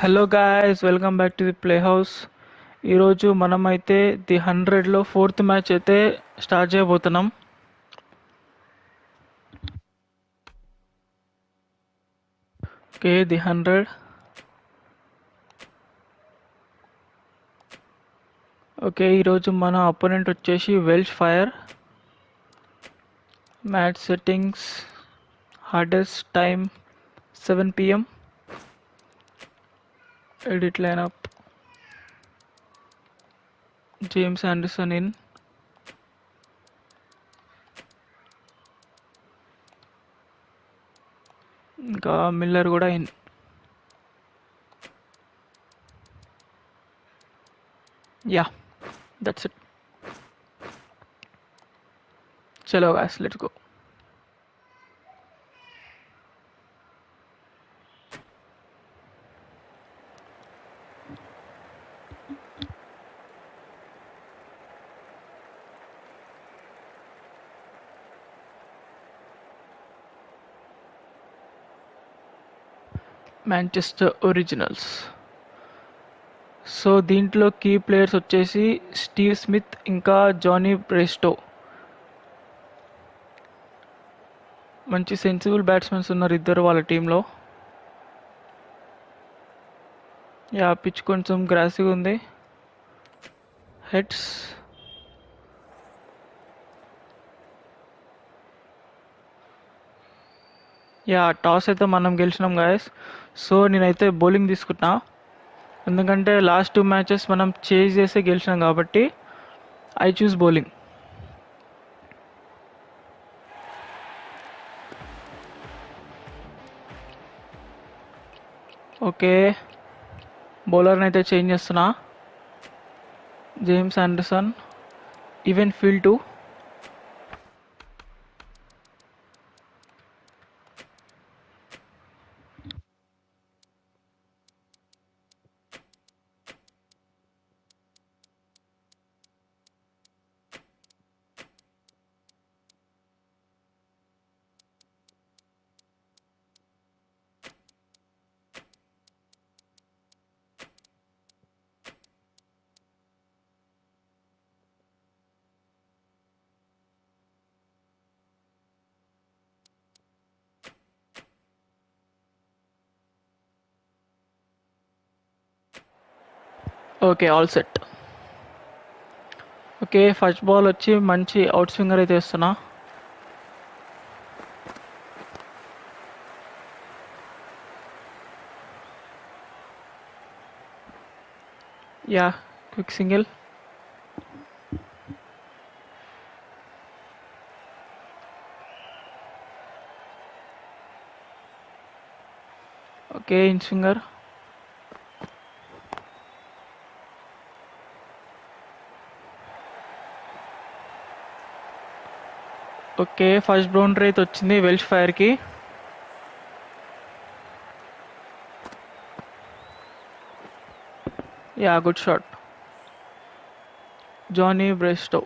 Hello guys, welcome back to the play house. ఈరోజు మనమైతే the 100లో ఫోర్త్ మ్యాచ్ అయితే స్టార్ట్ చేయబోతున్నాం. Okay, the 100. ఓకే, ఈరోజు మన అపోనెంట్ వచ్చేసి Welsh Fire. Match settings, hardest time 7 PM. Edit lineup, James Anderson in. ఇంకా Miller కూడా ఇన్. Yeah, that's it. చలో guys, let's go. Manchester Originals. So దీంట్లో కీ ప్లేయర్స్ వచ్చేసి స్టీవ్ స్మిత్ ఇంకా Jonny Bairstow. మంచి సెన్సిబుల్ బ్యాట్స్మెన్స్ ఉన్నారు ఇద్దరు వాళ్ళ టీంలో. యా, పిచ్ కొంచెం గ్రాసీగా ఉంది. హెడ్స్. యా, టాస్ అయితే మనం గెలిచినాం గాయస్. సో నేనైతే బౌలింగ్ తీసుకుంటున్నా, ఎందుకంటే లాస్ట్ 2 మ్యాచెస్ మనం చేజ్ చేసి గెలిచినాం కాబట్టి ఐ చూస్ బౌలింగ్. ఓకే, బౌలర్ని అయితే చేంజ్ చేస్తున్నా. James Anderson, even field 2. Okay, all set. Okay, first ball వచ్చి మంచి అవుట్ స్వింగర్ అయితే వేస్తున్నా. Yeah, quick single. Okay, inswinger. Okay, first boundary అయితే వచ్చింది వెల్ష్ ఫైర్కి. Yeah, good shot. Jonny Bairstow.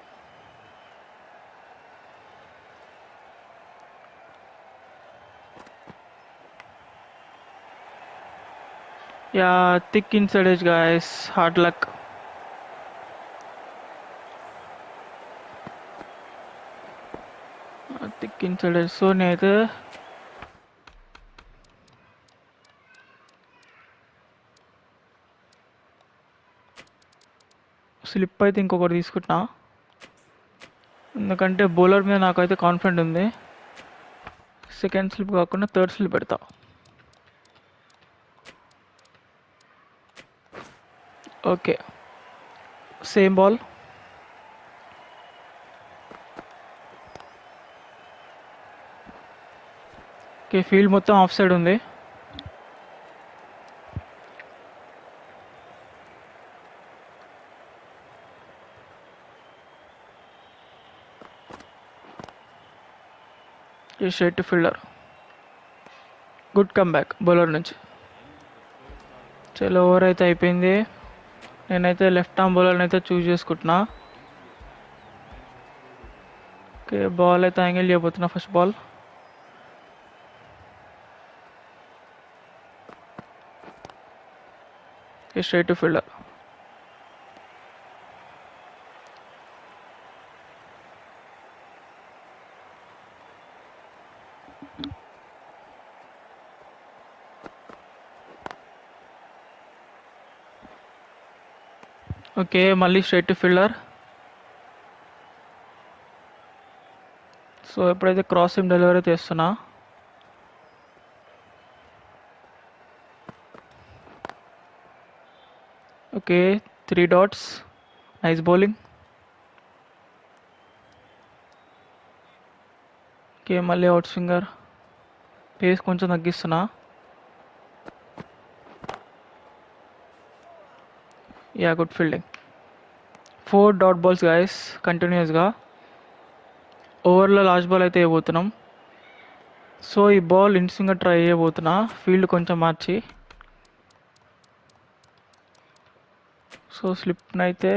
Yeah, thick inside edge guys, hard luck. Thick inside edge. So నేనైతే slip అయితే ఇంకొకటి తీసుకుంటున్నా, ఎందుకంటే బౌలర్ మీద నాకైతే కాన్ఫిడెంట్ ఉంది. సెకండ్ స్లిప్ కాకుండా థర్డ్ స్లిప్ పెడతా. Okay, same ball. Okay, field మొత్తం ఆఫ్ సైడ్ ఉంది. Straight to fielder. Good come back bowler నుంచి. చలో, ఓవర్ అయితే అయిపోయింది. నేనైతే లెఫ్ట్ ఆర్మ్ బౌలర్ని అయితే చూస్ చేసుకుంటున్నా. ఓకే, బాల్ అయితే యాంగిల్ చేయబోతున్నా. First ball. Straight to fielder. Okay, మళ్ళీ స్ట్రైట్ టు ఫీల్డర్. సో ఎప్పుడైతే క్రాసింగ్ డెలివరీ చేస్తున్నా, okay 3 dots, nice bowling. Okay మళ్ళీ అవుట్ స్వింగర్, పేస్ కొంచెం తగ్గిస్తున్నా. Yeah good fielding. 4 dot balls guys కంటిన్యూస్గా. ఓవర్లో లాస్ట్ బాల్ అయితే వేయబోతున్నాం. సో ఈ బాల్ ఇన్ స్వింగర్ ట్రై చేయబోతున్నా, ఫీల్డ్ కొంచెం మార్చి. సో స్లిప్ని అయితే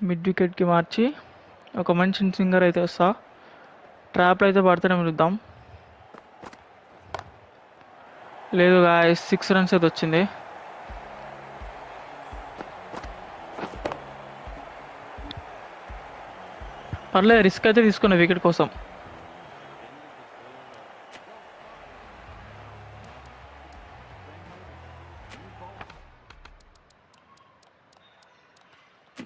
మిడ్ వికెట్కి మార్చి ఒక మంచి ఇన్ స్వింగర్ అయితే వస్తా. ట్రాప్లో అయితే పడితేనే చూద్దాం. లేదు గాయస్ 6 రన్స్ అయితే వచ్చింది. పర్లేదు, రిస్క్ అయితే తీసుకున్నా వికెట్ కోసం.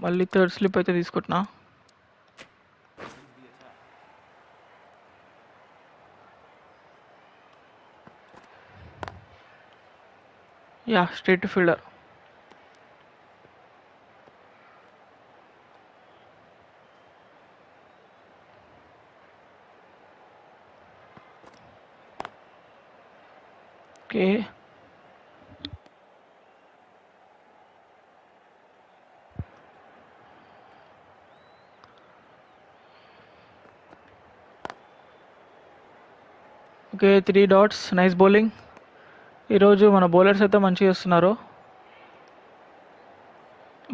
మళ్ళీ థర్డ్ స్లిప్ అయితే తీసుకుంటున్నా. Yeah straight to fielder. Okay okay 3 dots, nice bowling. ఈరోజు మన బౌలర్స్ అయితే మంచిగా చేస్తున్నారు.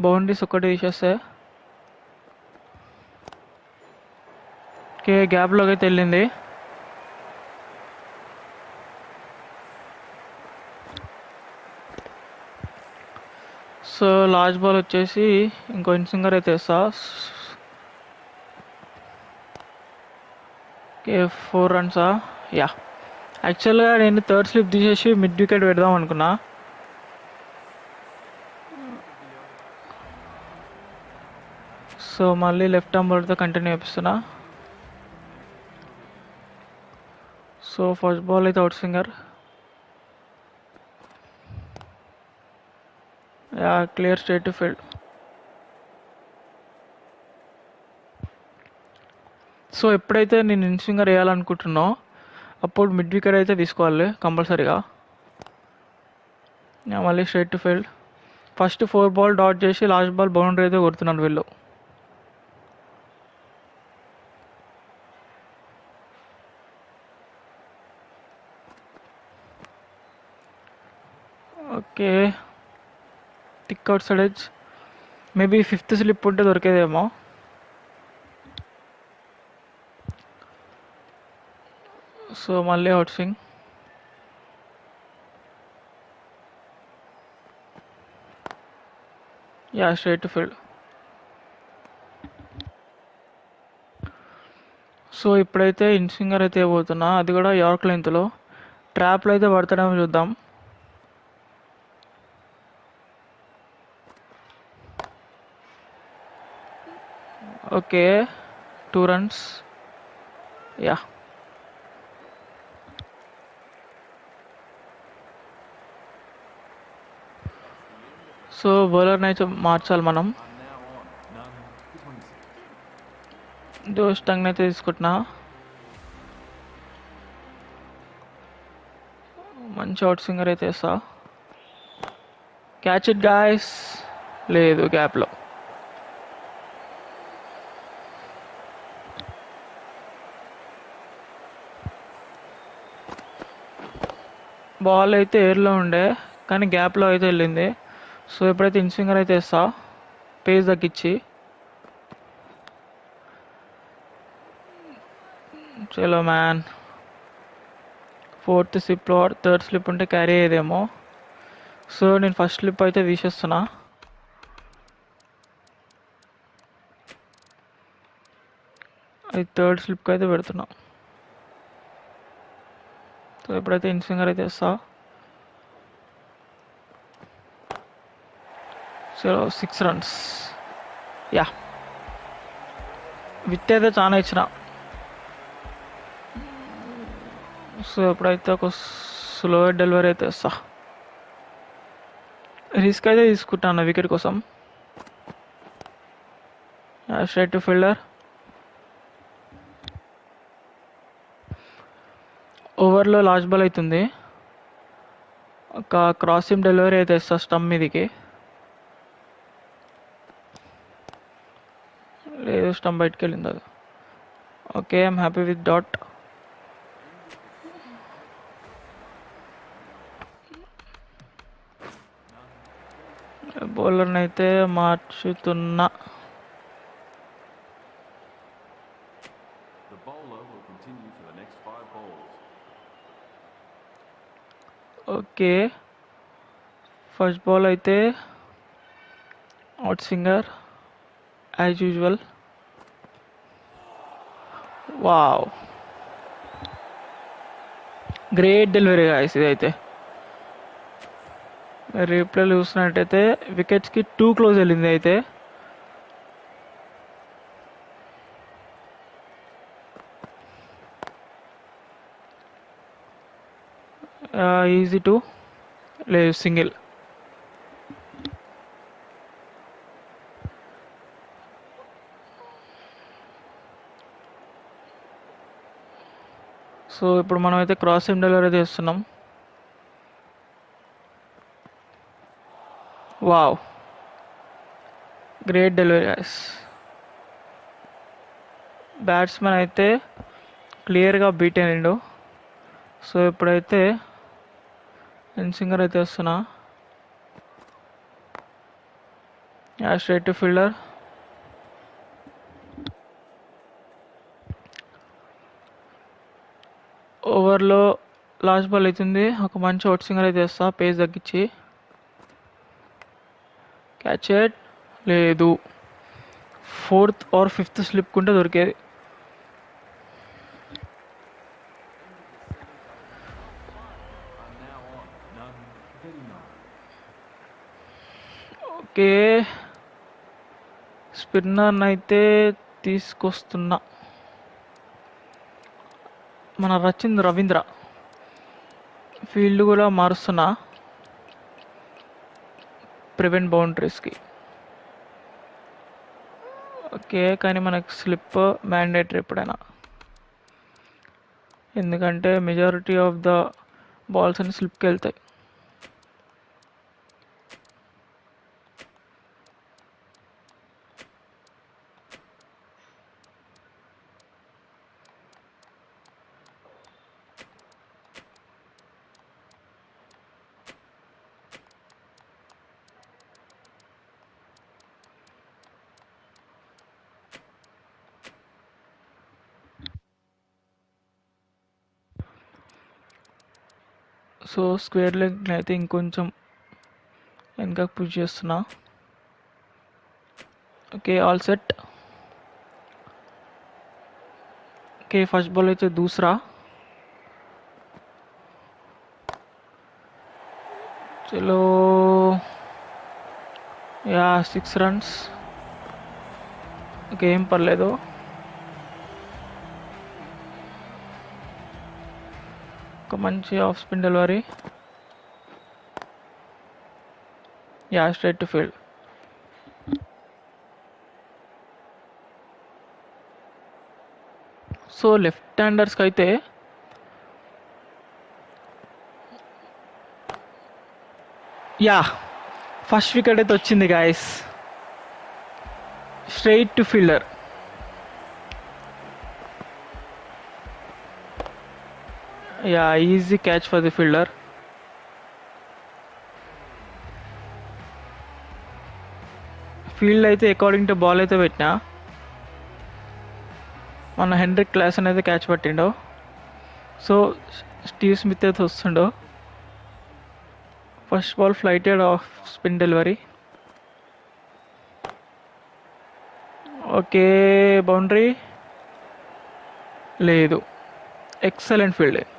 బౌండరీస్ ఒక్కటి తీసేస్తే ఓకే గ్యాప్లోకి అయితే వెళ్ళింది. సో లాస్ట్ బాల్ వచ్చేసి ఇంకో ఇన్ స్వింగర్ అయితే వేస్తా. ఓకే 4 రన్సా? యా, యాక్చువల్గా నేను థర్డ్ స్లిప్ తీసేసి మిడ్ వికెట్ పెడదాం అనుకున్నా. సో మళ్ళీ లెఫ్ట్ ఆర్మ్ బౌలర్తో కంటిన్యూ చేపిస్తున్నా. సో ఫస్ట్ బాల్ అయితే outswinger. Yeah clear straight to field. So ఎప్పుడైతే నేను ఇన్ స్వింగర్ వేయాలనుకుంటున్నానో అప్పుడు మిడ్ వికెట్ అయితే తీసుకోవాలి కంపల్సరీగా. మళ్ళీ straight to field. First 4 ball dot చేసి లాస్ట్ బాల్ బౌండరీ అయితే కొడుతున్నాను వీళ్ళు. Okay tick out side edge, maybe 5th slip ఉంటే దొరికేదేమో. సో మళ్ళీ out swing. Yeah straight to field. So ఇప్పుడైతే ఇన్ స్వింగర్ అయితే పోతున్నా, అది కూడా యార్క్ లెంత్లో. ట్రాప్లో అయితే పడతాడేమో చూద్దాం. Okay 2 runs. యా సో బౌలర్ని అయితే మార్చాలి మనం. జోష్ టంగ్ని అయితే తీసుకుంటున్నా. మంచి అవుట్ స్వింగర్ అయితే వేస్తా. Catch it guys. లేదు గ్యాప్లో. బాల్ అయితే ఎయిర్లో ఉండే కానీ గ్యాప్లో అయితే వెళ్ళింది. సో ఎప్పుడైతే ఇన్ స్వింగర్ అయితే వేస్తా పేస్ తగ్గించి. చలో మ్యాన్. 4th స్లిప్లో 3rd స్లిప్ ఉంటే క్యారీ అయ్యేదేమో. సో నేను ఫస్ట్ స్లిప్ అయితే తీసేస్తున్నా. అది థర్డ్ స్లిప్కి అయితే పెడుతున్నా. సో ఎప్పుడైతే ఇన్ స్వింగర్ అయితే వేస్తా. So 6 runs. యా, విత్ అయితే చాలా ఇచ్చిన. సో ఎప్పుడైతే ఒక స్లో డెలివరీ అయితే వేస్తా. రిస్క్ అయితే తీసుకుంటాను వికెట్ కోసం. Straight to fielder. ఓవర్లో లాస్ట్ బాల్ అవుతుంది. ఒక క్రాసింగ్ డెలివరీ అయితే ఇస్తా స్టంప్ మీదికి. లేదు, స్టంప్ బయటకు వెళ్ళింది అది. Okay, I'm happy with dot. బౌలర్ని అయితే మార్చుతున్నా. ఓకే, ఫస్ట్ బాల్ అయితే outswinger as usual. Wow, great delivery guys ఇదైతే. రీప్లేలో చూసినట్టయితే వికెట్స్కి టూ క్లోజ్ వెళ్ళింది అయితే. ఈజీ టూ, లేదు సింగిల్. సో ఇప్పుడు మనం అయితే క్రాసింగ్ డెలివరీ చేస్తున్నాం. Wow, great delivery guys. Batsmen అయితే క్లియర్గా బీట్ అయ్యిండు. సో ఇప్పుడైతే ఇన్ సింగర్ అయితే వస్తున్నా. Straight to fielder. ఓవర్లో లాస్ట్ బాల్ అవుతుంది. ఒక మంచి అవుట్ సింగర్ అయితే వేస్తా పేస్ తగ్గించి. క్యాచ్ ఇట్, లేదు. ఫోర్త్ ఆర్ ఫిఫ్త్ స్లిప్ కుంటే దొరికేది. ఓకే, స్పిన్నర్ని అయితే తీసుకొస్తున్నా. మన రవీంద్ర. ఫీల్డ్ కూడా మారుస్తున్నా ప్రివెంట్ బౌండరీస్కి. ఓకే, కానీ మనకు స్లిప్ మ్యాండేటరీ ఎప్పుడైనా, ఎందుకంటే మెజారిటీ ఆఫ్ ద బాల్స్ అన్ని స్లిప్కి వెళ్తాయి. సో స్క్వేర్ లెగ్ అయితే ఇంకొంచెం వెనక పుష్ చేస్తున్నా. Okay, all set. Okay, first ball అయితే దూసరా. చలో, యా 6 runs. ఓకే, ఏం పర్లేదు. ఒక మంచి off spin delivery. Yeah, straight to field. So left హ్యాండర్స్కి అయితే యా ఫస్ట్ వికెట్ అయితే వచ్చింది guys. Straight to fielder. Yeah, easy catch for the fielder. Field అయితే అకార్డింగ్ టు బాల్ అయితే పెట్టినా. మన హెన్రిక్ క్లాస్ అనేది క్యాచ్ పట్టిండో. సో స్టీవ్ స్మిత్ అయితే వస్తుండో. First ball flighted off spin delivery. Okay, boundary లేదు. Excellent fielding,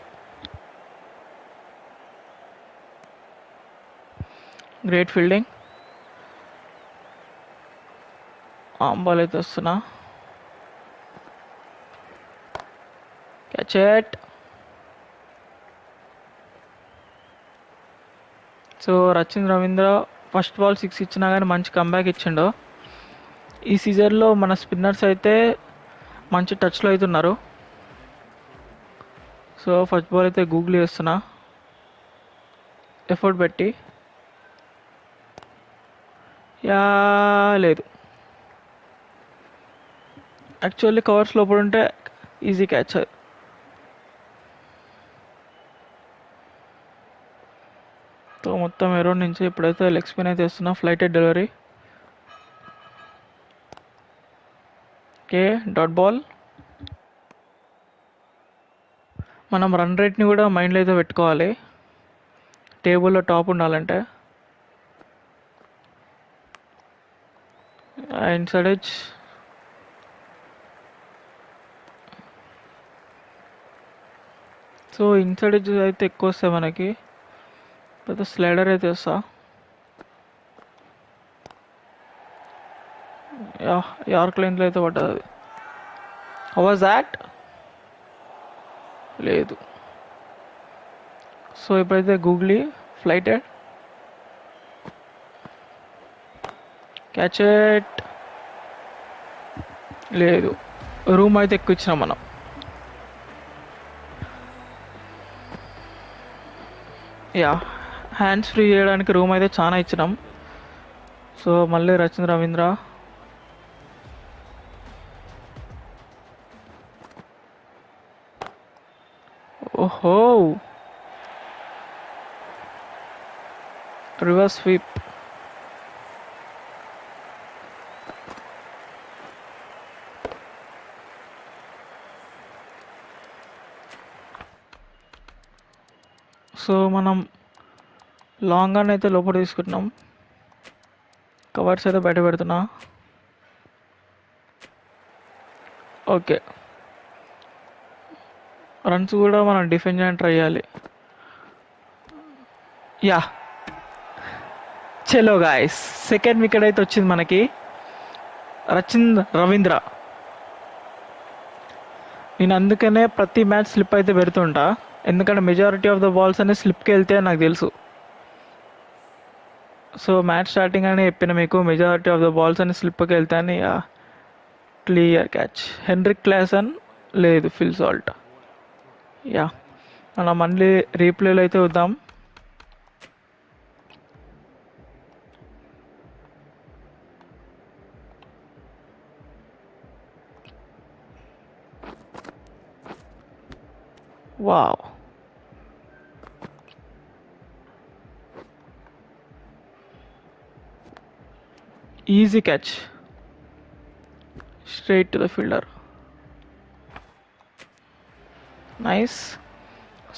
great fielding. Ball అయితే వస్తున్నా, catch it. So Rachin Ravindra first ball 6 ఇచ్చినా కానీ మంచి కంబ్యాక్ ఇచ్చిండు. ఈ సీజన్లో మన స్పిన్నర్స్ అయితే మంచి టచ్లో అయితే ఉన్నారు. సో ఫస్ట్ బాల్ అయితే గూగుల్ చేస్తున్నా ఎఫర్ట్ పెట్టి. యా లేదు, యాక్చువల్లీ కవర్స్ లోపల ఉంటే ఈజీ క్యాచ్. సో మొత్తం అరౌండ్ నుంచి ఇప్పుడైతే లెగ్ స్పిన్ అయితే ఇస్తున్నా, flighted delivery. Okay, dot ball. మనం రన్ రేట్ని కూడా మైండ్లో అయితే పెట్టుకోవాలి, టేబుల్లో టాప్ ఉండాలంటే. Inside edge. So inside edge అయితే ఎక్కువ వస్తాయి మనకి, పెద్ద స్లైడర్ అయితే వస్తా. యార్క్ లైన్లో అయితే పడ్డది. How was that? లేదు. సో ఇప్పుడైతే గూగ్లీ ఫ్లైటెడ్, క్యాచ్ ఇట్. లేదు, రూమ్ అయితే ఎక్కువ ఇచ్చినాం మనం. యా, హ్యాండ్స్ ఫ్రీ చేయడానికి రూమ్ అయితే చాలా ఇచ్చినాం. సో మళ్ళీ రచిన్ రవీంద్ర. ఓహో, రివర్స్ స్వీప్. సో మనం లాంగ్ ఆన్ అయితే లోపల తీసుకుంటున్నాం, కవర్స్ అయితే బయట పెడుతున్నా. ఓకే, రన్స్ కూడా మనం డిఫెండ్ చేయడానికి ట్రై చేయాలి. యా, చలో గాయస్, సెకండ్ వికెట్ అయితే వచ్చింది మనకి. రచిన్ రవీంద్ర. నేను అందుకనే ప్రతి మ్యాచ్ స్లిప్ అయితే పెడుతుంటా, ఎందుకంటే మెజారిటీ ఆఫ్ ద బాల్స్ అనే స్లిప్కి వెళ్తే నాకు తెలుసు. సో మ్యాచ్ స్టార్టింగ్ అని చెప్పిన మీకు, మెజారిటీ ఆఫ్ ద బాల్స్ అని స్లిప్కి వెళ్తాయని. Clear catch. హెన్రిక్ క్లాసన్ లేదు, ఫిల్ సాల్ట్. యా, మనం మళ్ళీ రీప్లేలో అయితే వద్దాం. Wow, easy catch, straight to the fielder. Nice.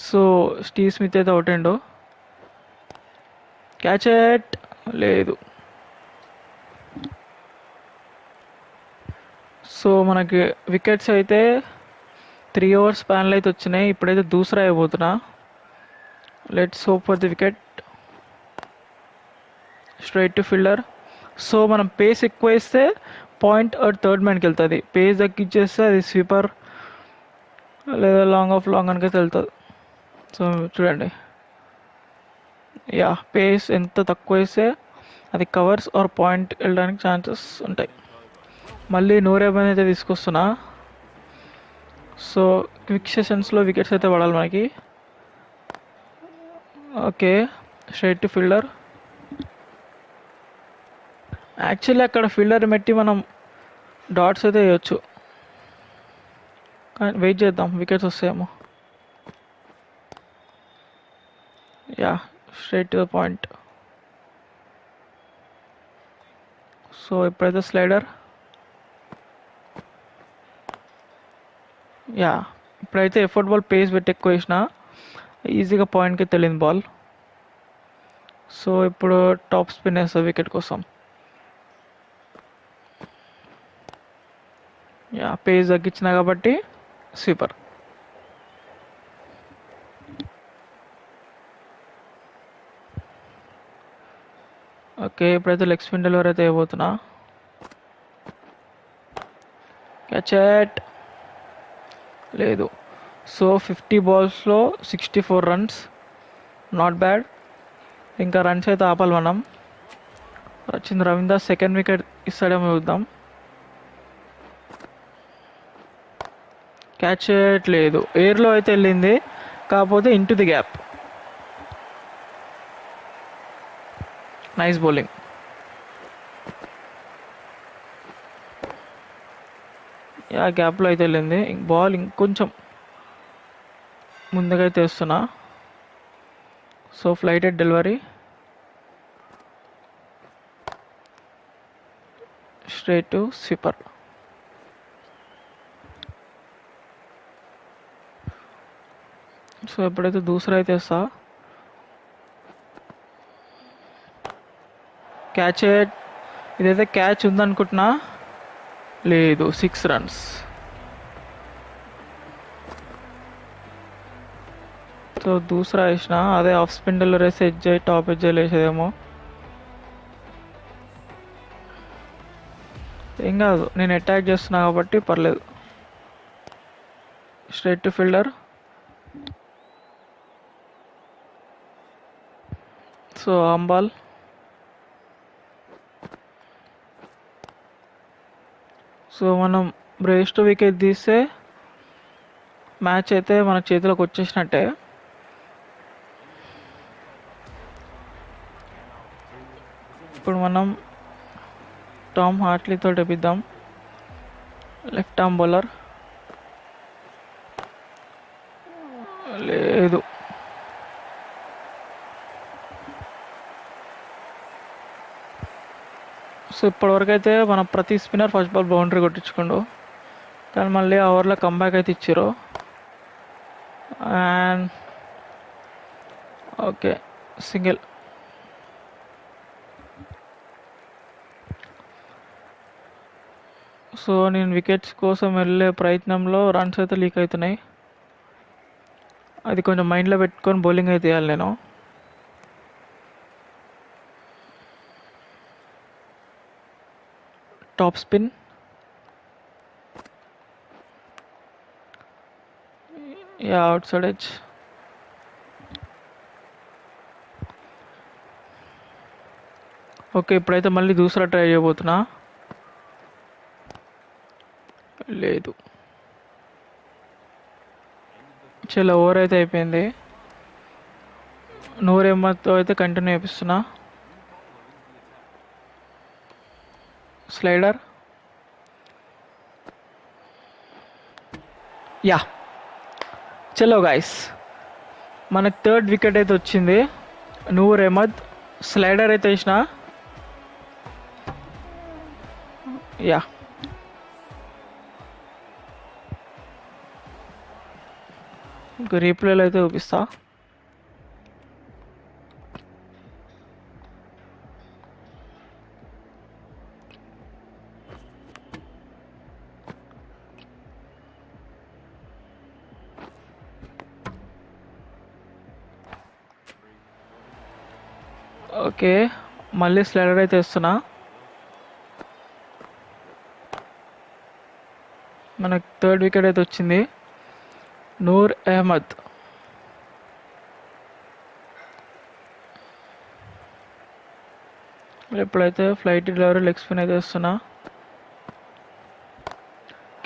So Steve Smith అయితే అవుట్ అయిండు, క్యాచ్ ఇట్. లేదు. సో మనకి వికెట్స్ అయితే 3 ఓవర్స్ స్పాన్లో అయితే వచ్చినాయి. ఇప్పుడైతే దూసరా అయిపోతున్నా. Let's hope for the wicket. Straight to fielder. So మనం పేస్ ఎక్కువ వేస్తే పాయింట్ థర్డ్ మ్యాన్కి వెళ్తుంది, పేస్ తగ్గించేస్తే అది స్వీపర్ లేదా లాంగ్ ఆఫ్ లాంగ్ అనికైతే వెళ్తుంది. సో చూడండి, యా, పేస్ ఎంత తక్కువ వేస్తే అది కవర్స్ ఆర్ పాయింట్ వెళ్ళడానికి ఛాన్సెస్ ఉంటాయి. మళ్ళీ నూరేబన్ అయితే తీసుకొస్తున్నా. సో క్విక్ సెషన్స్లో వికెట్స్ అయితే పడాలి మనకి. Okay, straight to fielder. Actually అక్కడ ఫీల్డర్ పెట్టి మనం డాట్స్ అయితే వేయచ్చు, కానీ వెయిట్ చేద్దాం, వికెట్స్ వస్తాయేమో. Yeah, straight to the point. So ఇప్పుడైతే స్లైడర్. యా, ఇప్పుడైతే ఎఫర్ట్ బాల్ పేస్ పెట్టి ఎక్కువ వేసిన ఈజీగా పాయింట్కి తెలియని బాల్. సో ఇప్పుడు టాప్ స్పిన్ వేస్తా వికెట్ కోసం. యా పేజ్ తగ్గించిన కాబట్టి స్వీపర్. ఓకే, ఇప్పుడైతే లెగ్ స్పిన్ డెలివరీ అయితే అయిపోతున్నా. Catch it. లేదు. సో 50 బాల్స్లో 64 రన్స్, నాట్ బ్యాడ్. ఇంకా రన్స్ అయితే ఆపాలి మనం. వచ్చింది రవీంద్ర, సెకండ్ వికెట్ ఇస్తాడేమో చూద్దాం. Catch it. లేదు, ఎయిర్లో అయితే వెళ్ళింది, కాకపోతే into the gap. Nice bowling. Yeah గ్యాప్లో అయితే వెళ్ళింది. బాల్ ఇంకొంచెం ముందుగా అయితే వస్తున్నా. So flighted delivery, straight to sweeper. So ఎప్పుడైతే దూసరా అయితే వేస్తా. Catch it. ఇదైతే క్యాచ్ ఉందనుకుంటున్నా. లేదు, 6 రన్స్. సో దూసరా వేసిన, అదే ఆఫ్ స్పిన్ డెలివరీ వేస్తే ఎడ్జ్ అయ్యి టాప్ ఎడ్జ్ వేసేదేమో. ఏం కాదు, నేను అటాక్ చేస్తున్నా కాబట్టి పర్లేదు. Straight to fielder. So arm ball. So మనం బ్రేస్ట్ వికెట్ తీస్తే మ్యాచ్ అయితే మన చేతిలోకి వచ్చేసినట్టే. ఇప్పుడు మనం టామ్ హార్ట్లీతో తెప్పిద్దాం. Left arm bowler. లేదు. సో ఇప్పటివరకు అయితే మన ప్రతి స్పిన్నర్ ఫస్ట్ బాల్ బౌండరీ కొట్టించుకోండు, కానీ మళ్ళీ ఓవర్లో కంబ్యాక్ అయితే ఇచ్చారు. And okay, single. సో నేను వికెట్స్ కోసం వెళ్ళే ప్రయత్నంలో రన్స్ అయితే లీక్ అవుతున్నాయి. అది కొంచెం మైండ్లో పెట్టుకొని బౌలింగ్ అయితే వేయాలి నేను. Top spin. Yeah out side edge. Okay, ఇప్పుడైతే మళ్ళీ దూసరా ట్రై చేయబోతున్నా. లేదు. చాలా ఓవర్ అయితే అయిపోయింది. నూర్ అహ్మద్తో అయితే కంటిన్యూ చేపిస్తున్నా. స్లైడర్. యా, చలో గాయస్, మనకు థర్డ్ వికెట్ అయితే వచ్చింది. నూర్ అహ్మద్ స్లైడర్ అయితే వేసిన. యా, ఇంకో రీప్లేలో అయితే చూపిస్తా. ఓకే, మళ్ళీ స్లైడర్ అయితే వేస్తున్నా. మనకు థర్డ్ వికెట్ అయితే వచ్చింది. నూర్ అహ్మద్. ఎప్పుడైతే ఫ్లైట్ డెలివరీ లెగ్ స్పిన్ అయితే వేస్తున్నా.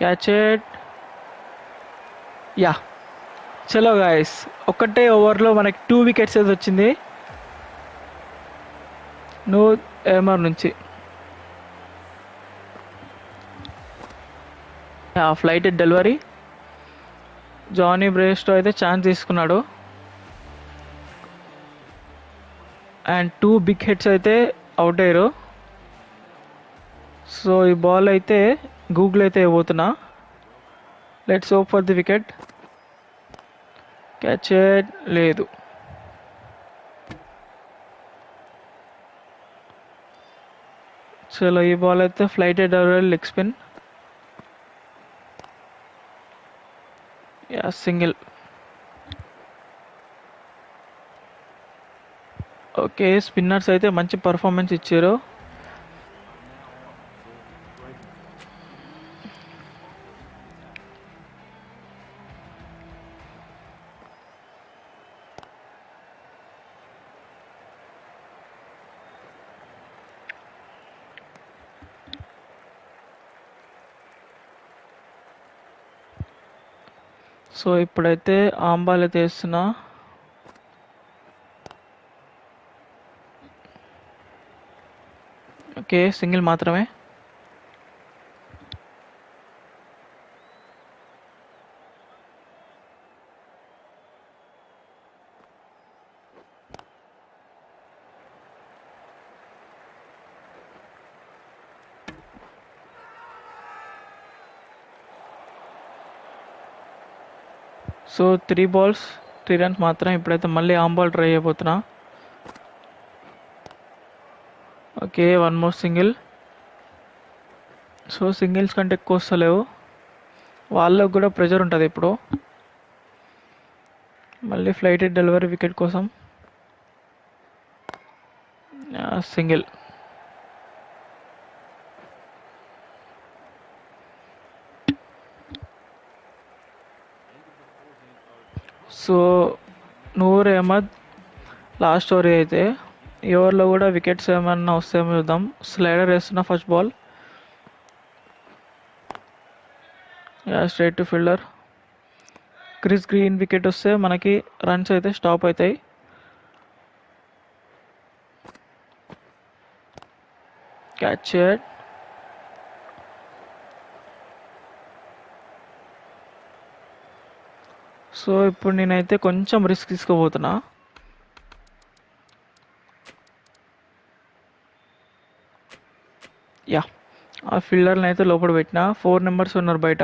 Catch it. యా, చలో గాయస్, ఒక్కటే ఓవర్లో మనకి 2 వికెట్స్ అయితే వచ్చింది నూర్ అహ్మద్ నుంచి. Flight delivery. జానీ బ్రేస్టో అయితే ఛాన్స్ తీసుకున్నాడు. అండ్ 2 బిగ్ హిట్స్ అయితే అవుట్ అయ్యారు. సో ఈ బాల్ అయితే గూగుల్ అయితే ఇవ్వబోతున్నా. Let's hope for the wicket. Catch it. లేదు. చలో ఈ బాల్ అయితే flighted leg spin. Yeah single. Okay, spinners అయితే మంచి పర్ఫార్మెన్స్ ఇచ్చారు. సో ఇప్పుడైతే ఆంబాల్ అయితే వేస్తున్నా. ఓకే, సింగిల్ మాత్రమే. సో 3 balls 3 runs మాత్రం. ఇప్పుడైతే మళ్ళీ ఆంబాల్ ట్రై చేయబోతున్నా. Okay, 1 more single. So singles కంటే ఎక్కువ వస్తలేవు, వాళ్ళకు కూడా ప్రెషర్ ఉంటుంది ఇప్పుడు. మళ్ళీ ఫ్లైటెడ్ డెలివరీ వికెట్ కోసం. Single. So Noor Ahmad last over అయితే ఈ ఓవర్లో కూడా వికెట్స్ ఏమన్నా వస్తాయేమో చూద్దాం. స్లైడర్ వేస్తున్నా first ball. Straight to fielder. Chris green wicket వస్తే మనకి రన్స్ అయితే స్టాప్ అవుతాయి. Catch it. సో ఇప్పుడు నేనైతే కొంచెం రిస్క్ తీసుకోబోతున్నా. యా, ఆ ఫీల్డర్ని అయితే లోపల పెట్టిన. 4 నెంబర్స్ ఉన్నారు బయట.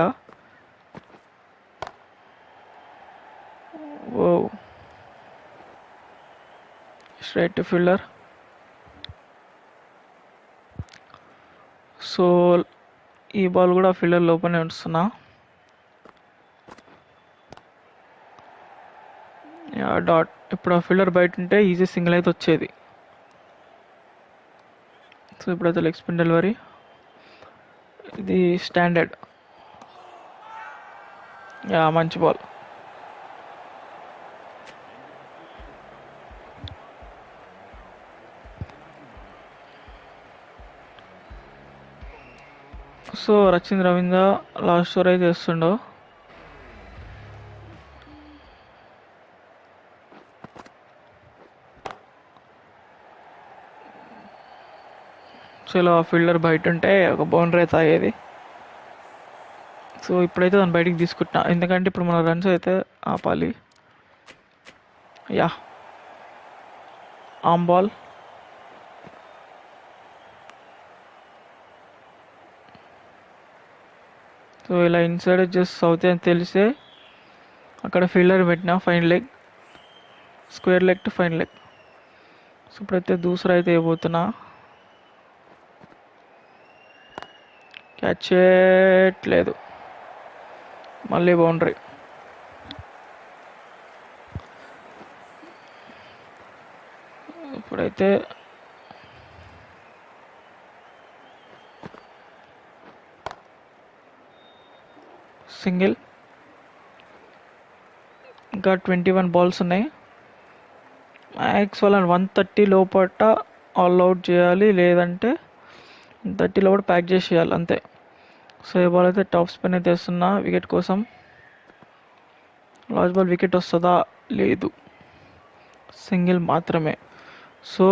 ఓ, స్ట్రైట్ టు ఫీల్డర్. సో ఈ బాల్ కూడా ఫీల్డర్ లోపలనే ఉంచుతున్నా. డాట్. ఇప్పుడు ఆ ఫీల్డర్ బయట ఉంటే ఈజీ సింగిల్ అయితే వచ్చేది. సో ఇప్పుడైతే లెగ్ స్పిన్ డెలివరీ. ఇది స్టాండర్డ్. మంచి ball. So Rachin Ravindra last over అయితే వేస్తుండో. సో ఇలా ఫీల్డర్ బయట ఉంటే ఒక బౌండరీ అయితే అయ్యేది. సో ఇప్పుడైతే దాన్ని బయటికి తీసుకుంటున్నా, ఎందుకంటే ఇప్పుడు మన రన్స్ అయితే ఆపాలి. యా, ఆమ్ బాల్. సో ఇలా ఇన్సైడ్ జస్ట్ అవుతాయి అని తెలిసే అక్కడ ఫీల్డర్ పెట్టినా. Fine leg, square leg to fine leg. So ఇప్పుడైతే దూసరా అయితే వేయబోతున్నా. క్యాచ్ లేదు, మళ్ళీ బౌండరీ. ఇప్పుడైతే సింగిల్. ఇంకా 21 balls ఉన్నాయి. మ్యాక్స్ వాళ్ళని 130 లోపల ఆల్ అవుట్ చేయాలి, లేదంటే 30 లోపల ప్యాక్ చేసేయాలి అంతే. సో ఈ బాల్ అయితే టాప్ స్పిన్ అయితే వేస్తున్నా వికెట్ కోసం. లాస్ట్ బాల్ వికెట్ వస్తుందా? లేదు, సింగిల్ మాత్రమే. సో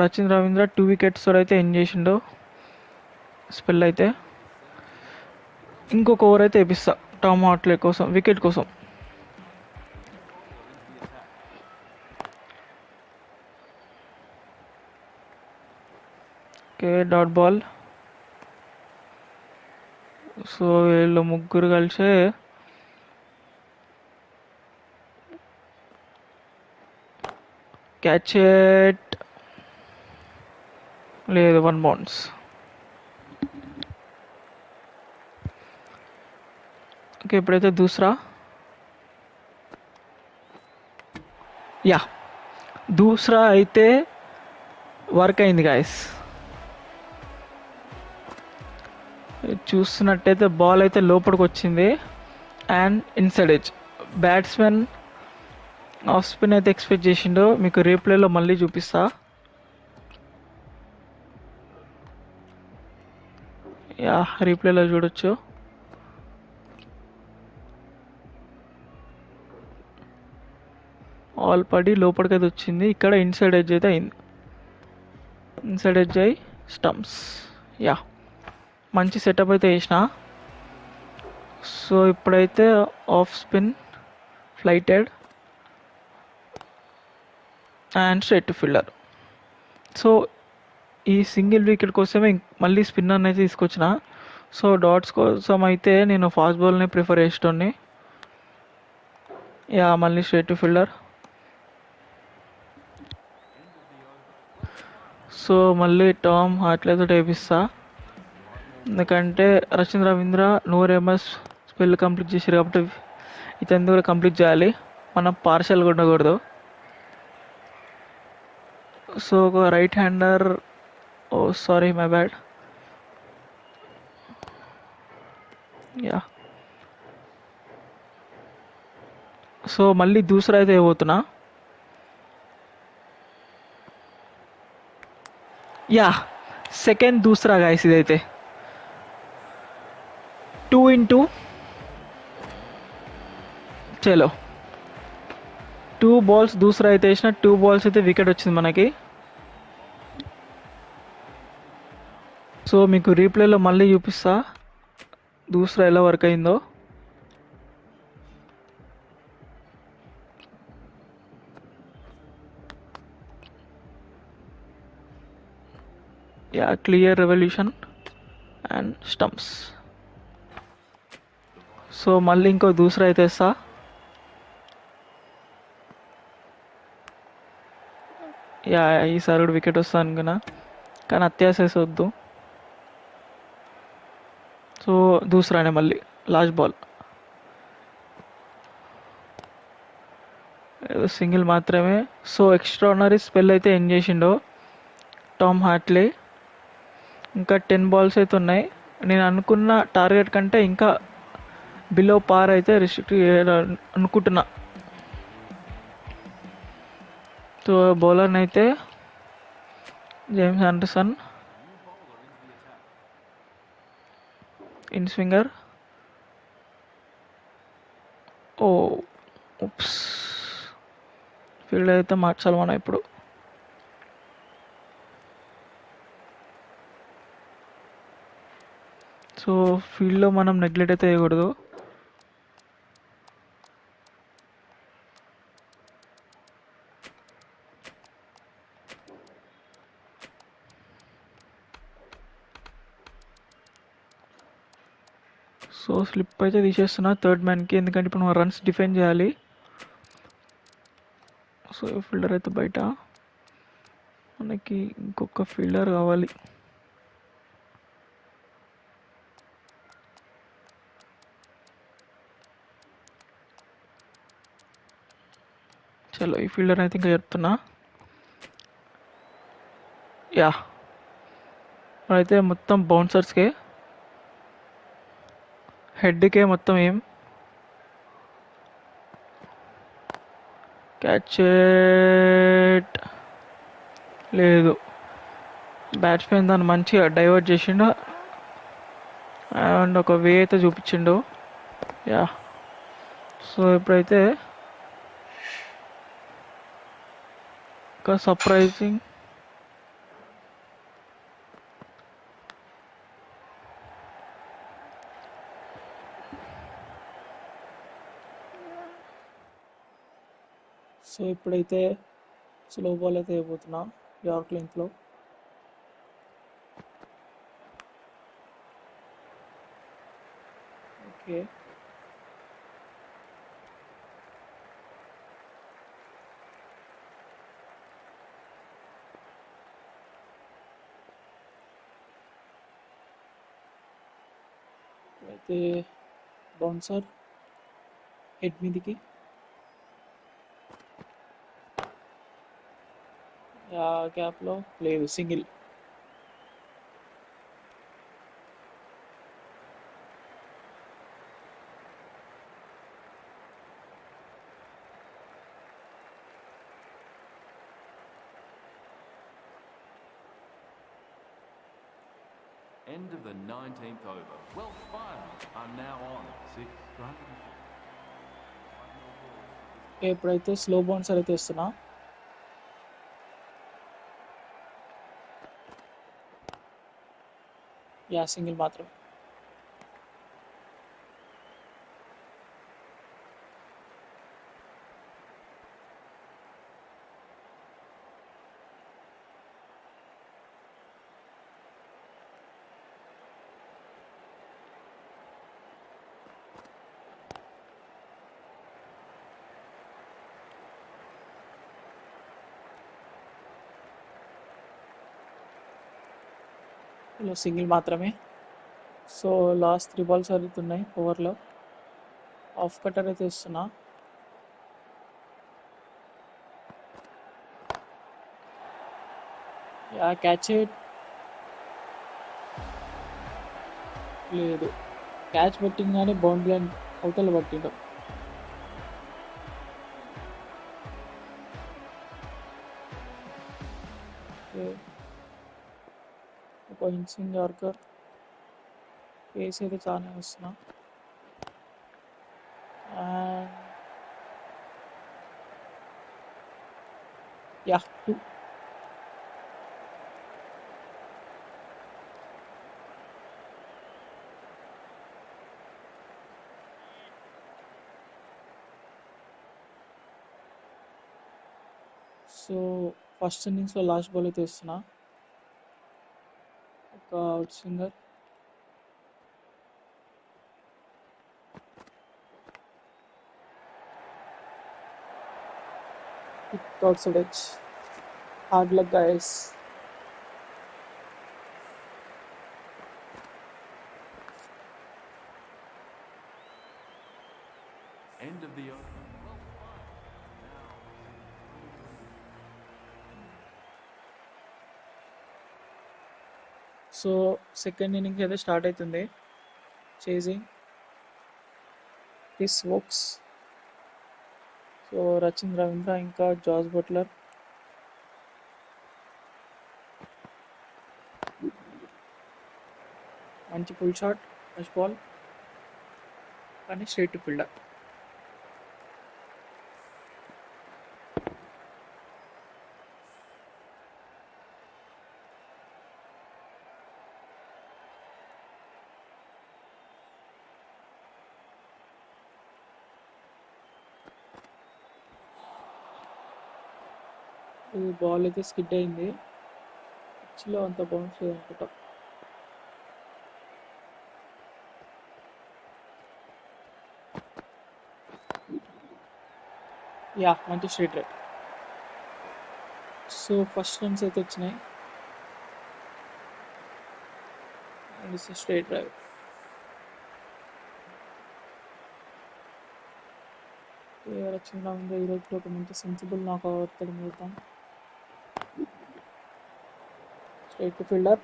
రచింద్ రవీంద్ర 2 wickets అయితే ఎండ్ చేసిండు స్పెల్ అయితే. ఇంకొక ఓవర్ అయితే వేపిస్తా టామ్ హాట్లే కోసం, వికెట్ కోసం. Okay, dot ball. సో వీళ్ళు ముగ్గురు కలిసే క్యాచ్ లేదు, 1 bounce. ఓకే, ఇప్పుడైతే యా దూసరా అయితే వర్క్ అయింది గాయస్. చూస్తున్నట్టయితే బాల్ అయితే లోపలికి వచ్చింది and inside edge. Batsmen of spin అయితే ఎక్స్పెక్ట్ చేసిండో మీకు రీప్లేలో మళ్ళీ చూపిస్తా. యా రీప్లేలో చూడొచ్చు. ఆల్ పడి లోపలికైతే వచ్చింది. ఇక్కడ ఇన్సైడ్ ఎడ్జ్ అయితే అయింది. ఇన్సైడ్ ఎడ్జ్ అయి స్టంప్స్. యా మంచి సెటప్ అయితే వేసిన. సో ఇప్పుడైతే off spin flighted and straight to fielder. So ఈ సింగిల్ వికెట్ కోసమే మళ్ళీ స్పిన్నర్ని అయితే తీసుకొచ్చిన. సో డాట్స్ కోసం అయితే నేను ఫాస్ట్ బాల్ని ప్రిఫర్ చేసేటోని. యా మళ్ళీ స్ట్రైట్ టు ఫీల్డర్. సో మళ్ళీ టామ్ హార్ట్లేతో వేపిస్తా. ఎందుకంటే Rachin Ravindra 100 MS spell complete చేశారు కాబట్టి ఇతను కూడా కంప్లీట్ చేయాలి. మనం పార్షల్గా ఉండకూడదు. సో ఒక right hander, oh sorry my bad. Yeah so మళ్ళీ దూసరా అయితే పోతున్నా. యా సెకండ్ దూసరా గాయస్ ఇదైతే 2 into చలో 2 balls దూసరా అయితే వేసిన. 2 balls అయితే వికెట్ వచ్చింది మనకి. సో మీకు రీప్లేలో మళ్ళీ చూపిస్తా దూసరా ఎలా వర్క్ అయిందో. Yeah clear revolution and stumps. So మళ్ళీ ఇంకో దూసరా అయితే వేస్తా. యా ఈసారి కూడా వికెట్ వస్తా అనుకున్నా కానీ అత్యాశ వద్దు. సో దూసరానే మళ్ళీ లాస్ట్ బాల్ సింగిల్ మాత్రమే. సో ఎక్స్ట్రాడినరీ స్పెల్ అయితే ఎండ్ చేసిండో టామ్ హార్ట్లీ. ఇంకా 10 balls అయితే ఉన్నాయి. నేను అనుకున్న టార్గెట్ కంటే ఇంకా బిలో పార్ అయితే రిస్ట్రిక్ట్ అనుకుంటున్నా. సో బౌలర్ని అయితే James Anderson, in swinger. Oh oops, field అయితే మార్చాలి మనం ఇప్పుడు. సో ఫీల్డ్లో మనం నెగ్లెక్ట్ అయితే చేయకూడదు. సో స్లిప్ అయితే తీసేస్తున్నా థర్డ్ మ్యాన్కి, ఎందుకంటే ఇప్పుడు మనం రన్స్ డిఫెండ్ చేయాలి. సో ఫీల్డర్ అయితే బయట, మనకి ఇంకొక ఫీల్డర్ కావాలి. చలో ఈ ఫీల్డర్ అయితే ఇంకా చెప్తున్నా. యా అయితే మొత్తం బౌన్సర్స్కే, హెడ్కే మొత్తం ఏం. క్యాచ్ లేదు. బ్యాట్స్మెన్ దాన్ని మంచిగా డైవర్ట్ చేసిండు అండ్ ఒక వే అయితే చూపించిండు. యా సో ఇప్పుడైతే ఒక సర్ప్రైజింగ్ సో ఇప్పుడైతే స్లో బాల్ అయితే అయిపోతున్నా యార్క్ లెంత్లో. ఓకే అయితే బౌన్సర్ హెడ్ మీదికి. గ్యాప్లో లేదు, single. End of the 19th over. Well, finals are now on. 6 runs. ఇప్పుడైతే స్లో బౌన్సర్ అయితే ఇస్తున్నా. సింగిల్ మాత్రం. ఇలా సింగిల్ మాత్రమే. సో లాస్ట్ 3 balls జరుగుతున్నాయి ఓవర్లో. ఆఫ్ కటర్ అయితే ఇస్తున్నా. Catch it. లేదు, క్యాచ్ పట్టింగానే బౌండరీ అని అవతల పట్టిండు. ఒక ఇన్స్వింగ్ యార్కర్ పేస్ అయితే చాలా వస్తున్నా. And two. సో ఫస్ట్ ఇన్నింగ్స్లో లాస్ట్ బాల్ అయితే ఇస్తున్నా. ఒక out swinger. Outside edge. Hard luck guys. End of the over. Well, now. So second innings అయితే స్టార్ట్ అవుతుంది. Chasing this Woakes. So Rachin Ravindra ఇంకా జాస్ బట్లర్. మంచి పుల్ షాట్, ఫస్ట్ బాల్, కానీ straight to fielder. ఈ ball అయితే skid అయింది. పిచ్లో అంత బౌన్స్ అనుకుంటా. మంచి straight right. So first runs అయితే వచ్చినాయి. And it's straight drive. Rachin Ravindra ఈరోజు ఒక మంచి సెన్సిబుల్ నాకు అవుతాడు మిగతాం. Straight to fielder.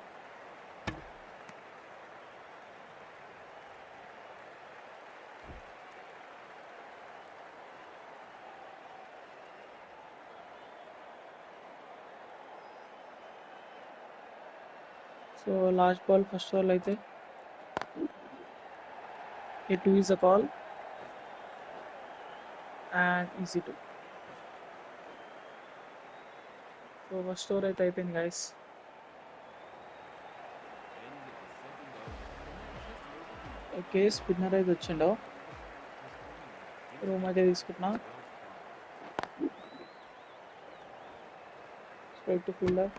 So last ball first ball అయితే a 2 is a call and easy 2. So first over అయితే అయిపోయింది గైస్. ఓకే, స్పిన్నర్ అయితే వచ్చిండో. రూమ్ అయితే తీసుకుంటున్నా. Straight to fielder.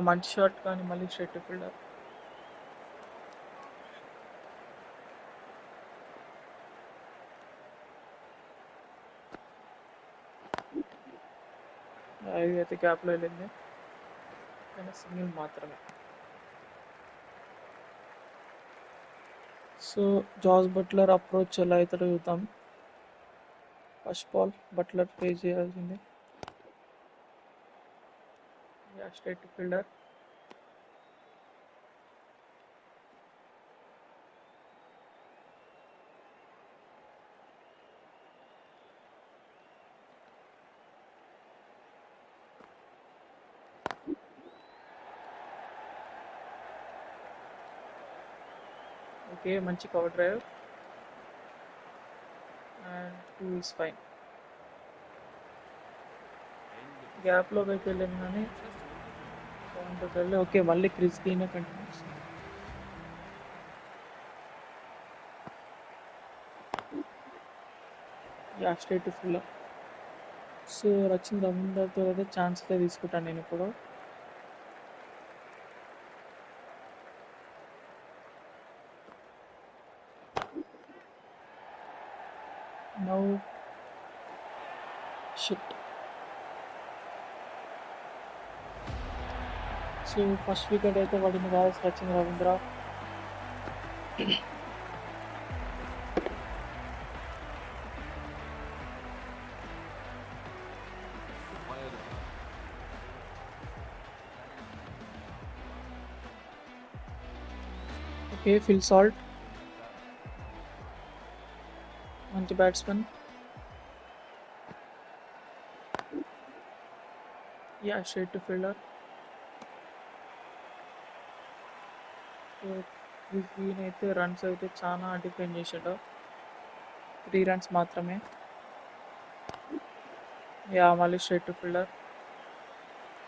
మంచి షాట్, కానీ మళ్ళీ స్ట్రైట్ టు ఫీల్డర్. ఇది అయితే గ్యాప్లో వెళ్ళింది, కానీ సింగిల్ మాత్రమే. సో జాస్ బట్లర్ అప్రోచ్ ఎలా అవుతాడో చూద్దాం. ఫస్ట్ బాల్ బట్లర్ ఫేస్ చేయాల్సింది. Straight fielder. ఓకే, మంచి cover drive and 2 is fine. గ్యాప్లోకి అయితే వెళ్ళింది కానీ బాగుంటుంది వెళ్ళి. ఓకే, మళ్ళీ క్రిస్ గెయిన్ continues. Straight fielder. So Rachin రవీందర్తో అయితే ఛాన్స్ అయితే తీసుకుంటాను నేను ఇప్పుడు. Now shit. So first wicket అయితే పడింది కాదు Rachin Ravindra. Okay, Phil Salt మంచి batsmen. Straight fielder. So Chris అయితే రన్స్ అయితే చాలా డిఫెండ్ చేసాడు, 3 రన్స్ మాత్రమే. మళ్ళీ స్ట్రైట్ ఫీల్డర్.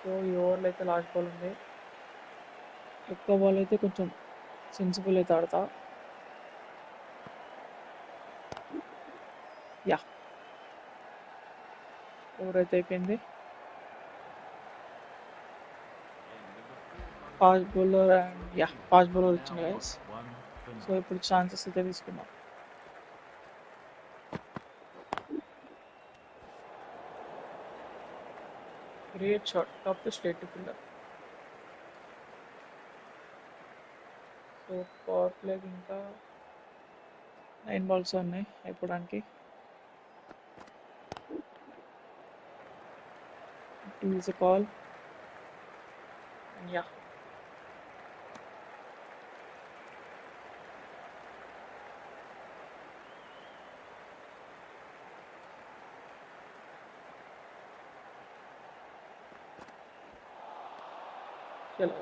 సో ఈ ఓవర్లో అయితే లాస్ట్ బాల్ ఉంది. ఎక్కువ బాల్ అయితే కొంచెం సెన్సిబుల్ అయితే ఆడతా. ఓవర్ అయితే అయిపోయింది. Fast bowler and fast bowler వచ్చింది గైస్. సో ఇప్పుడు ఛాన్సెస్ అయితే తీసుకున్నాం. Great shot top the straight fielder. So power ప్లేకి ఇంకా 9 బాల్స్ ఉన్నాయి అయిపోవడానికి. Is a call. చలో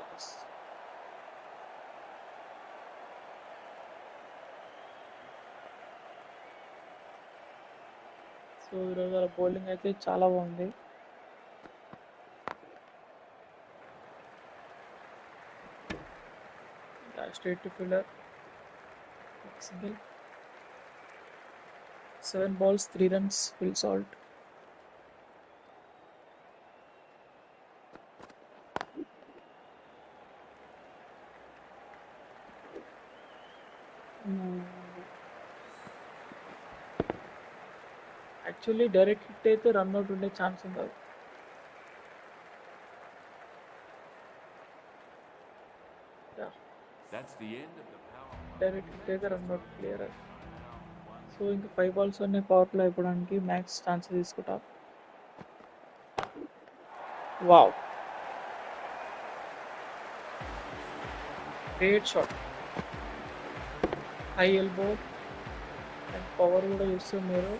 సో ఈరోజు వాళ్ళ బౌలింగ్ అయితే చాలా బాగుంది. Straight fielder single. 7 balls 3 runs Phil Salt. Actually direct hit అయితే రన్అట్ ఉండే ఛాన్స్ ఉండదు. డైరెక్ట్ హిట్ అయితే రన్అట్ క్లియర్. సో ఇంకా 5 balls ఉన్నాయి పవర్ ప్లే అయిపోవడానికి. మ్యాక్స్ ఛాన్స్ తీసుకుంటా. Wow, great shot. High elbow and power కూడా చూస్తే మీరు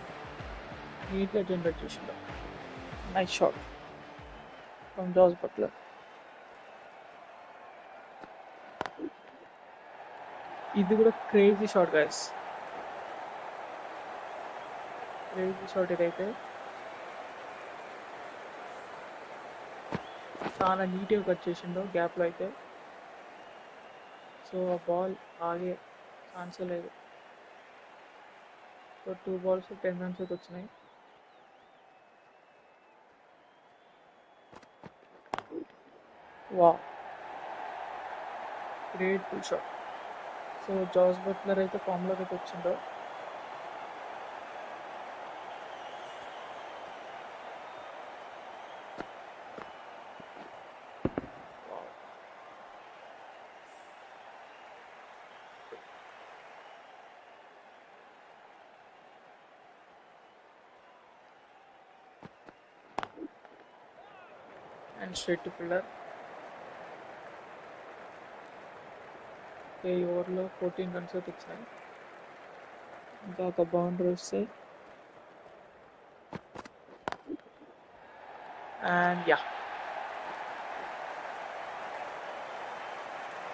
నీట్గా జనరేట్ చేసిండు. Nice shot from Jos Buttler. ఇది కూడా crazy shot guys, crazy shot ఇదైతే. చాలా నీట్గా కట్ చేసిండు గ్యాప్లో అయితే. సో ఆ బాల్ ఆగే ఛాన్సే లేదు. సో 2 balls 10 runs అయితే వచ్చినాయి. Wow, great full shot. So Jos Buttler అయితే ఫామ్లోకి అయితే వచ్చిండో. And straight to fielder. ఈ ఓవర్లో 14 రన్స్ అయితే వచ్చినాయి. ఇంకా ఒక బౌండరీ వస్తే అండ్ యా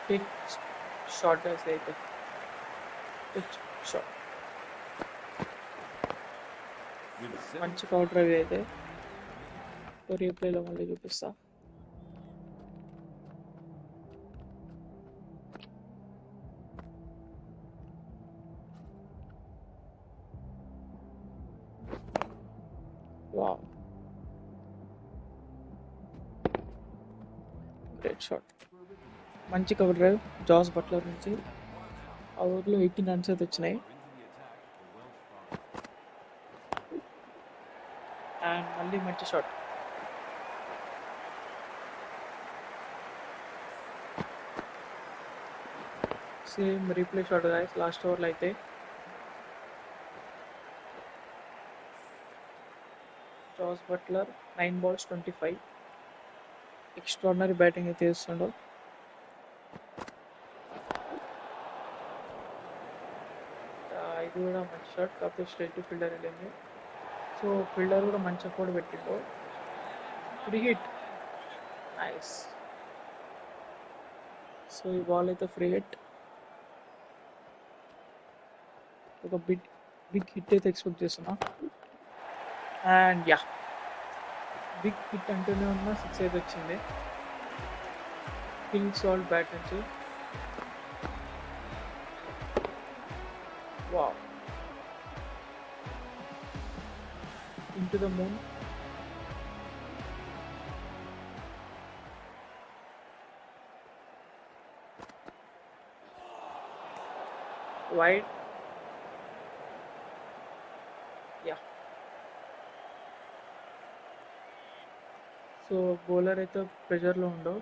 పిక్ షార్ట్ అయితే పిచ్ షార్ట్ With మంచి 7 కౌంటర్ అవి అయితే రీప్లేలో మళ్ళీ చూపిస్తా. Wow, great shot. మంచి కవర్ డ్రైవ్ జాస్ బట్లర్ నుంచి. ఆ ఓవర్లో 18 రన్స్ అయితే వచ్చినాయి. అండ్ మళ్ళీ మంచి shot. Same replay shot guys last ఓవర్లో అయితే. Jos Buttler 9 balls 25. Extraordinary batting అయితే చేస్తుండో. ఇది కూడా మంచి షాట్ కాకపోతే స్ట్రైట్ టు ఫీల్డర్ వెళ్ళింది. సో ఫీల్డర్ కూడా మంచి అఫోర్డ్ పెట్టిండు. Free hit, nice. సో ఈ బాల్ అయితే ఫ్రీ హిట్. ఒక బిగ్ హిట్ అయితే ఎక్స్పెక్ట్ చేస్తున్నా. అండ్ యా బిగ్ హిట్ అంటూనే ఉన్న 6 అయితే వచ్చింది కింగ్ సాల్ట్ బ్యాట్ నుంచి. Wow, into the moon. Wide, yeah. So bowler అయితే ప్రెషర్లో ఉండవు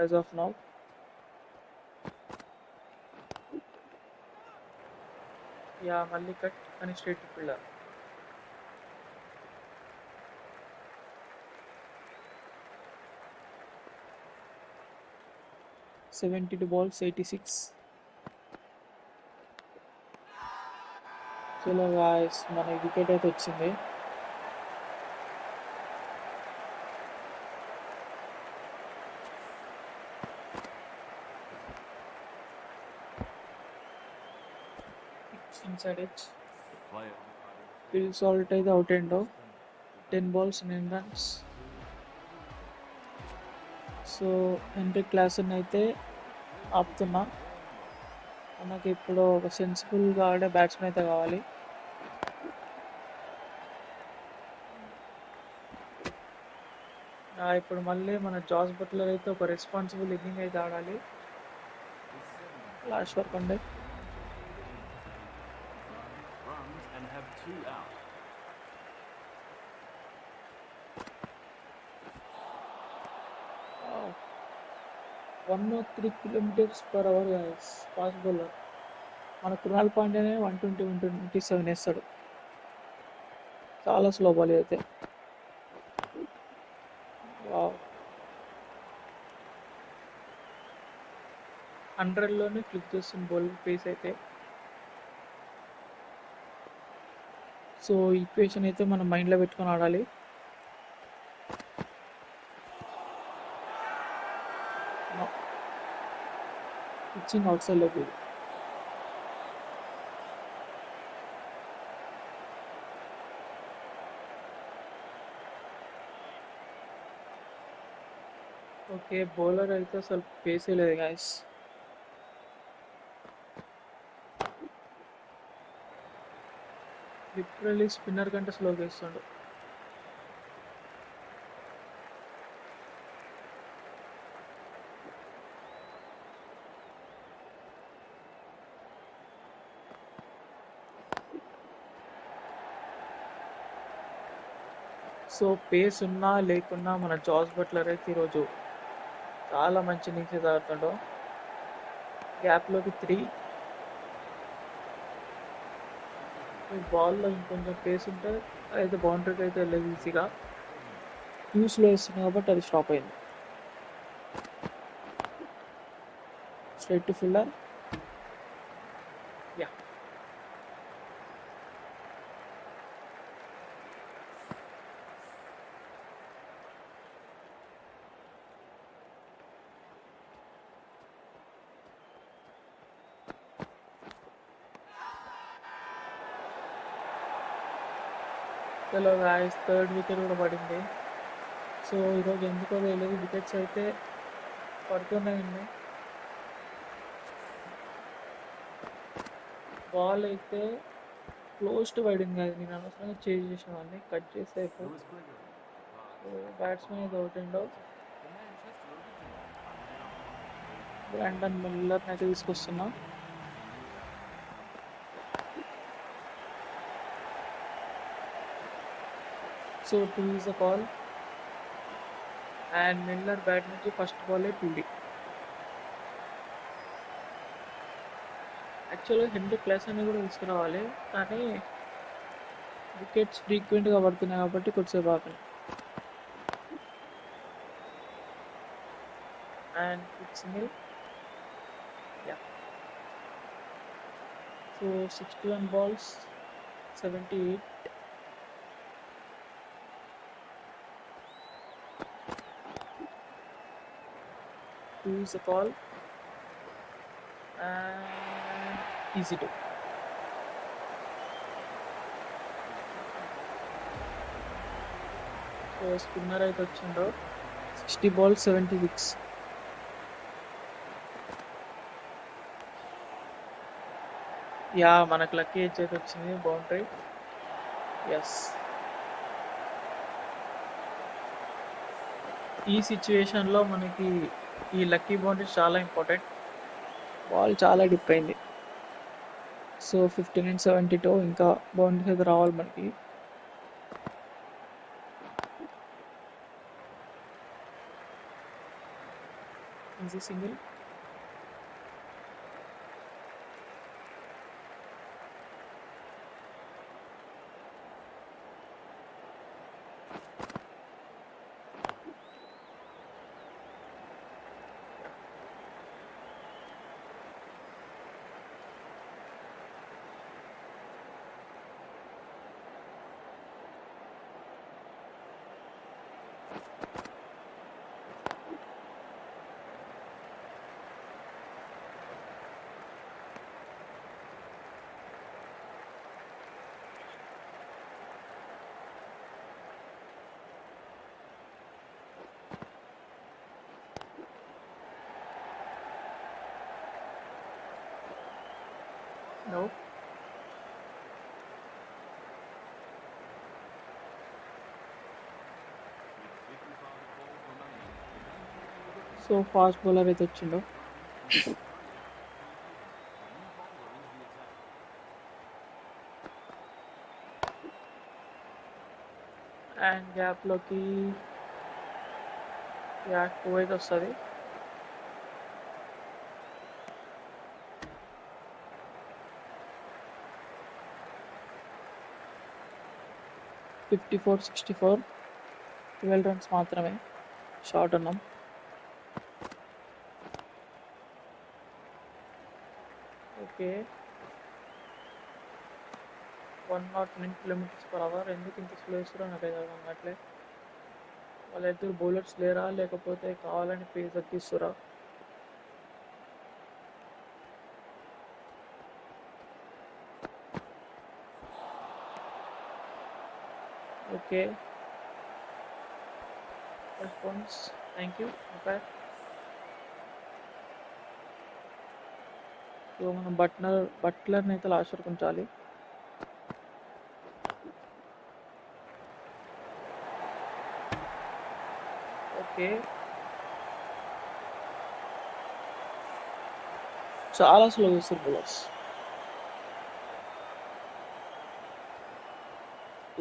యాజ్ ఆఫ్ నౌ. యా మళ్ళీ కట్ కానీ straight to fielder. Seventy two balls 86. చలో గాయస్ మన వికెట్ అయితే వచ్చింది. Inside edge. ఫిల్ సాల్ట్ అయితే అవుట్ అయిండో. 10 balls 9 runs. So Heinrich Klaasen అయితే ఆపుతున్నా. మనకి ఇప్పుడు ఒక సెన్సిబుల్గా ఆడే బ్యాట్స్మెన్ అయితే కావాలి. ఇప్పుడు మళ్ళీ మన జాస్ బట్లర్ అయితే ఒక రెస్పాన్సిబుల్ ఇన్నింగ్ అయితే ఆడాలి లాస్ట్ వరకు ఉండే. runs and have 2 out. 103 km/h guys fast bowler. మన కృణాల్ పాండ్యానే 120 127 వేస్తాడు. చాలా స్లో బాల్ అయితే. వావ్, 100లోనే క్లిక్ చేస్తుంది బౌలింగ్ పేస్ అయితే. సో ఈక్వేషన్ అయితే మనం మైండ్లో పెట్టుకొని ఆడాలి. పిచ్చింగ్ అవుట్ సైడ్ లోకి. ఓకే బౌలర్ అయితే అసలు పేసే లేదు గాయస్. లిటరల్లీ స్పిన్నర్ కంటే స్లోగా వేస్తుండు. సో పేస్ ఉన్నా లేకున్నా మన జాస్ బట్లర్ అయితే ఈరోజు చాలా మంచి ఇన్నింగ్స్ అయితే ఆడుతుండో. గ్యాప్లోకి 3. ఈ బాల్లో ఇంకొంచెం పేస్ ఉంటే అయితే బౌండరీకి అయితే వెళ్ళదు ఈజీగా. క్యూస్లో వేస్తుంది కాబట్టి అది స్టాప్ అయింది. Straight to fielder. యా, చలో గాయస్, థర్డ్ వికెట్ కూడా పడింది. సో ఈరోజు ఎందుకో తెలియదు వికెట్స్ అయితే పడుతూనే ఉన్నాయి. బాల్ అయితే క్లోజ్ టు పడింది. అది నేను అనవసరంగా చేంజ్ చేసేవాడిని, కట్ చేస్తే అయిపోయి. Lewis Gregory. సో బ్యాట్స్మెన్ అయితే out and out. The Manchester originals are now on the field. Brandon మిల్లర్ని అయితే తీసుకొస్తున్నా. So 2 is a call and Miller bat నుంచి ఫస్ట్ బాలే 2D. యాక్చువల్గా హెన్రీ ప్లస్ అని కూడా తీసుకురావాలి, కానీ వికెట్స్ ఫ్రీక్వెంట్గా పడుతున్నాయి కాబట్టి కొద్దిసేపు ఆపండి. And quick single. Yeah, so 61 balls 78. Two is a call and easy to. So spinner అయితే వచ్చిండో. 60 balls 76. యా, మనకు లక్కీ ఎడ్జ్ అయితే వచ్చింది, బౌండరీ. ఎస్, ఈ సిచ్యువేషన్లో మనకి ఈ లక్కీ బౌండరీ చాలా ఇంపార్టెంట్. బాల్ చాలా డిప్ అయింది. సో 59-72 ఇంకా బౌండరీస్ అయితే రావాలి మనకి. Easy single. No, With 55 balls remaining, the Vancouver Whippets so fast bowler అయితే వచ్చిండో. are in 3 over. A new bowler into the attack. And గ్యాప్లోకి యా 2 అయితే వస్తుంది. ఫిఫ్టీ-4 64. 12 రన్స్ మాత్రమే షార్ట్ ఉన్నాం. Okay, 109 km/h. ఎందుకు ఇంత స్లో ఇస్తారో నాకైతే అర్థం కావట్లే. వాళ్ళిద్దరు బౌలర్స్ లేరా, లేకపోతే కావాలని పేస్ తగ్గిస్తురా? Okay, response, thank you. Okay, so మనం బట్లర్ని అయితే లాస్ట్ వరకు ఉంచాలి. ఓకే, చాలా స్లో చేస్తారు bowlers.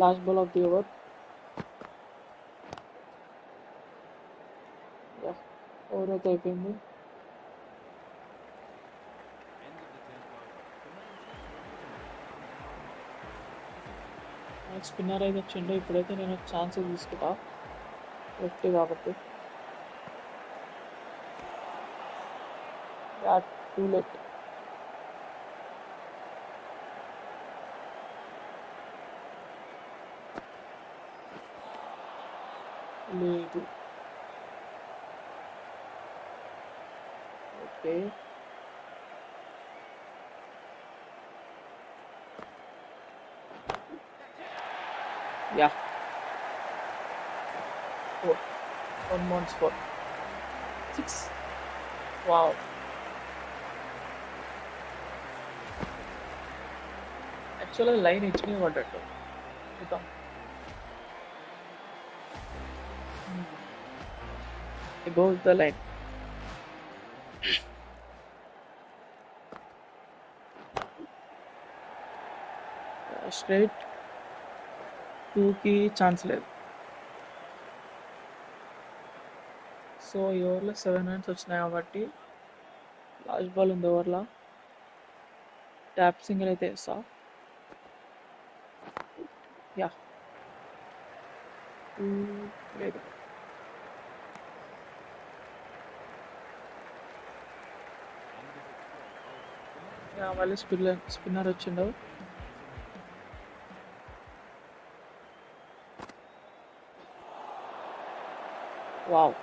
Last ball of the over. Over అయితే అయిపోయింది. End of the 10th over. The Manchester originals are now on the field. Spinner అయితే వచ్చిండు. ఇప్పుడైతే నేను ఛాన్స్ తీసుకుంటా. లెఫ్ట్ కాబట్టి టూ లెట్. లేదు. ఓకే. యా 4. 1 months 4. 6. వావ్. యాక్చువల్గా లైన్ హెచ్మే పడ్డట్టు చూద్దాం. Above the line. స్ట్రైట్ 2కి ఛాన్స్ లేదు. సో ఈ ఓవర్లో 7 రన్స్ వచ్చినాయి కాబట్టి లాస్ట్ బాల్ ఉంది ఓవర్లో. ట్యాప్ సింగిల్ అయితే వేస్తా. యా లేదు. యా మళ్ళీ స్పిన్నర్ వచ్చిండు. వావ్.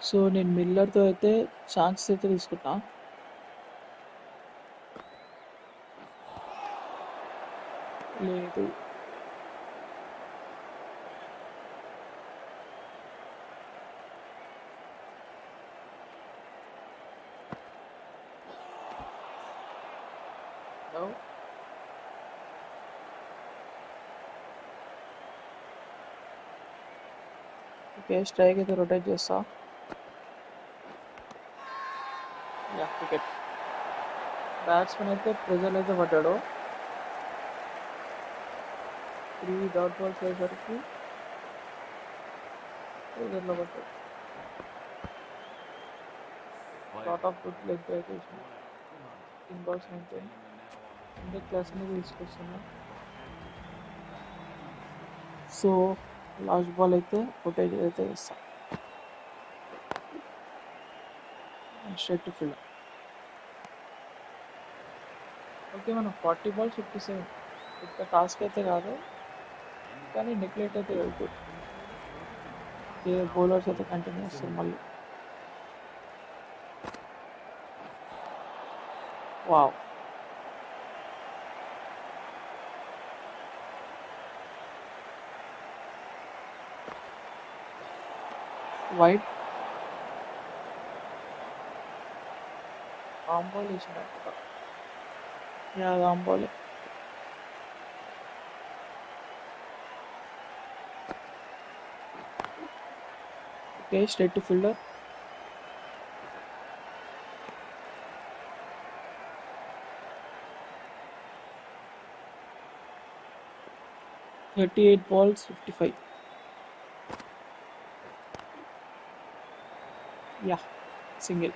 సో నేను మిల్లర్తో అయితే ఛాన్సెస్ అయితే తీసుకుంటా. లేదు. No. ఓకే స్ట్రైక్ అయితే రొటేట్ చేస్తా. Yeah wicket. బ్యాట్స్మెన్ అయితే ప్రెజర్ అయితే పడ్డాడు. 3 డాట్ బాల్స్ అయ్యేసరికి ప్రెజర్లో పడ్డాడు. లాట్ ఆఫ్ గుడ్ లెగ్ అయితే 15 balls 19. ఇండియా క్లాస్ అనేది తీసుకొస్తున్నా. సో లాస్ట్ బాల్ అయితే రొటేట్ అయితే వేస్తా. Straight to field. ఓకే మనం 40 balls 57. పెద్ద టాస్క్ అయితే కాదు కానీ నెగ్లెక్ట్ అయితే వెళ్తుంది. బౌలర్స్ అయితే కంటిన్యూ చేస్తారు మళ్ళీ. వావ్. వైట్ ఆంబోల్ వేసినట్టు. యా ఆంబోలే. Okay straight to fielder. $38 balls 55. Yeah single.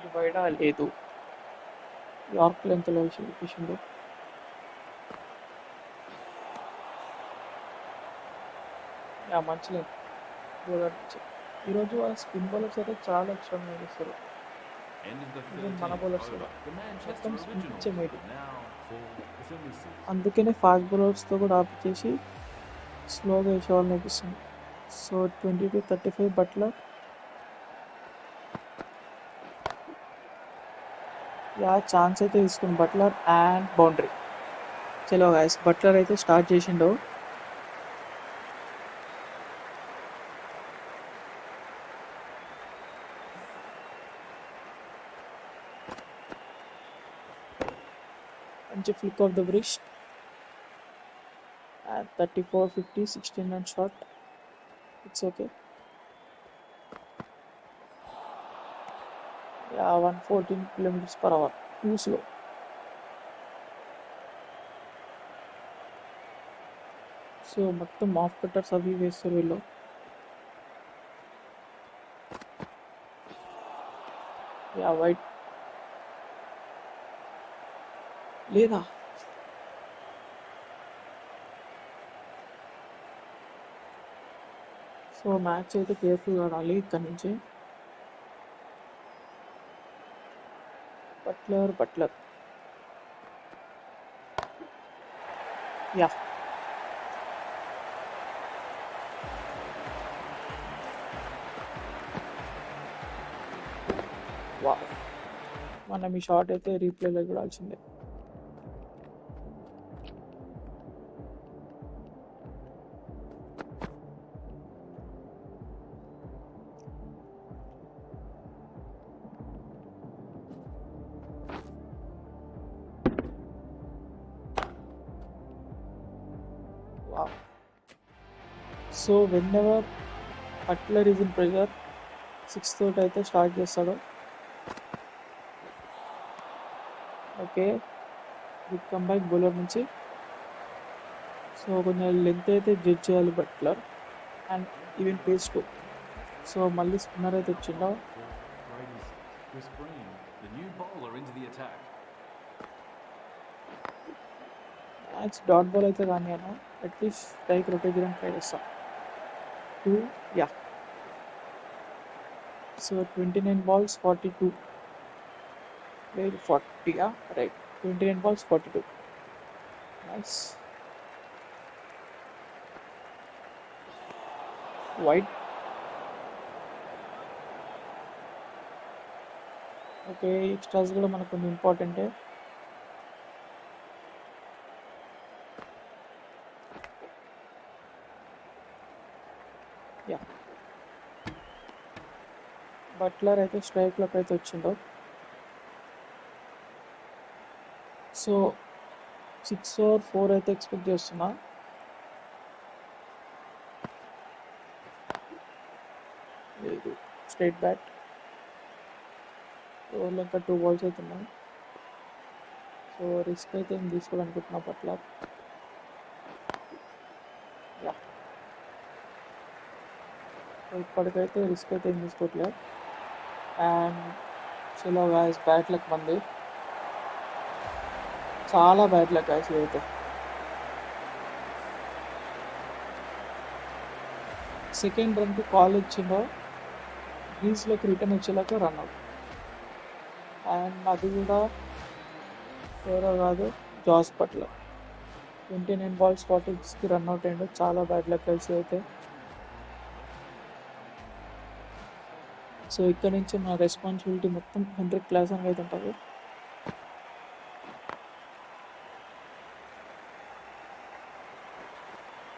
డివైడా లేదు. యార్క్ లెంత్లో వేసిండు. యా మంచి లెంత్ బౌలర్. ఈరోజు ఆ స్పిన్ బౌలర్స్ అయితే చాలా ఎక్స్ట్రా చేస్తారు. End of the even 13th మన బౌలర్స్ over. కూడా The Manchester మొత్తం స్పిన్ Original పిచ్చే మేడి. now for the Phyllises. అందుకనే ఫాస్ట్ బౌలర్స్తో కూడా ఆపిచేసి స్లోగా వేసేవాళ్ళని నేర్పిస్తుంది. So 20-35 Buttler. యా ఛాన్స్ అయితే తీసుకుని బట్లర్ అండ్ బౌండరీ. చలో గైస్ బట్లర్ అయితే స్టార్ట్ చేసిండు. మంచి flick of the బ్రిస్ట్. 34-50 16 run shot. It's okay. Yeah 114 kilometers per hour. Too slow. So మొత్తం ఆఫ్ కట్టర్స్ అవి వేస్తారు వీళ్ళు. యా వైట్ లేదా. సో మ్యాచ్ అయితే కేర్ఫుల్గా ఆడాలి ఇక్కడ నుంచి. బట్లర్ యా వా మనం ఈ షాట్ అయితే రీప్లేలో చూడాల్సిందే. వా so whenever Buttler is in pressure 6 తోటి అయితే స్టార్ట్ చేస్తాడు. ఓకే గుడ్ కంబ్యాక్ బౌలర్ నుంచి. సో కొంచెం లెంత్ అయితే జడ్జ్ చేయాలి Buttler and even pace too. So మళ్ళీ స్పిన్నర్ అయితే వచ్చిండో. Brady's Chris Green, the new bowler into the attack. Match dot ball అయితే కానీ అట్లీస్ట్ స్ట్రైక్ రొటేట్ చేయడానికి ట్రై చేస్తాం. 2 యా. సో 29 balls 42 లేదు 40 right 29 balls 42 nice. White okay extras కూడా మనకు కొంచెం ఇంపార్టెంటే. యా బట్లర్ అయితే స్ట్రైక్లోకి అయితే వచ్చిండో. సో 6 or 4 అయితే ఎక్స్పెక్ట్ చేస్తున్నా. లేదు స్ట్రైట్ బ్యాట్. ఓవర్లో ఇంకా 2 balls అయితే ఉన్నాయి. సో రిస్క్ అయితే ఏం తీసుకోవాలనుకుంటున్నా బట్లర్. యా ఇప్పటికైతే రిస్క్ అయితే ఏం తీసుకోవట్లేదు. అండ్ చలో గాయస్ బ్యాడ్ లక్ మంది, చాలా బ్యాడ్ లక్ గాయస్ ఇదైతే. సెకండ్ రన్కి కాల్ ఇచ్చిండో, గ్రీన్స్లోకి రిటర్న్ వచ్చేలాగా రన్ అవుట్. అండ్ అది కూడా ఎవరో కాదు జాస్ బట్లర్. 29 balls 46కి రన్ అవుట్ అయ్యిండు. చాలా బ్యాడ్ లక్ కలిసి అయితే. సో ఇక్కడ నుంచి మన రెస్పాన్సిబిలిటీ మొత్తం 100 క్లాస్ అని అయితే ఉంటుంది.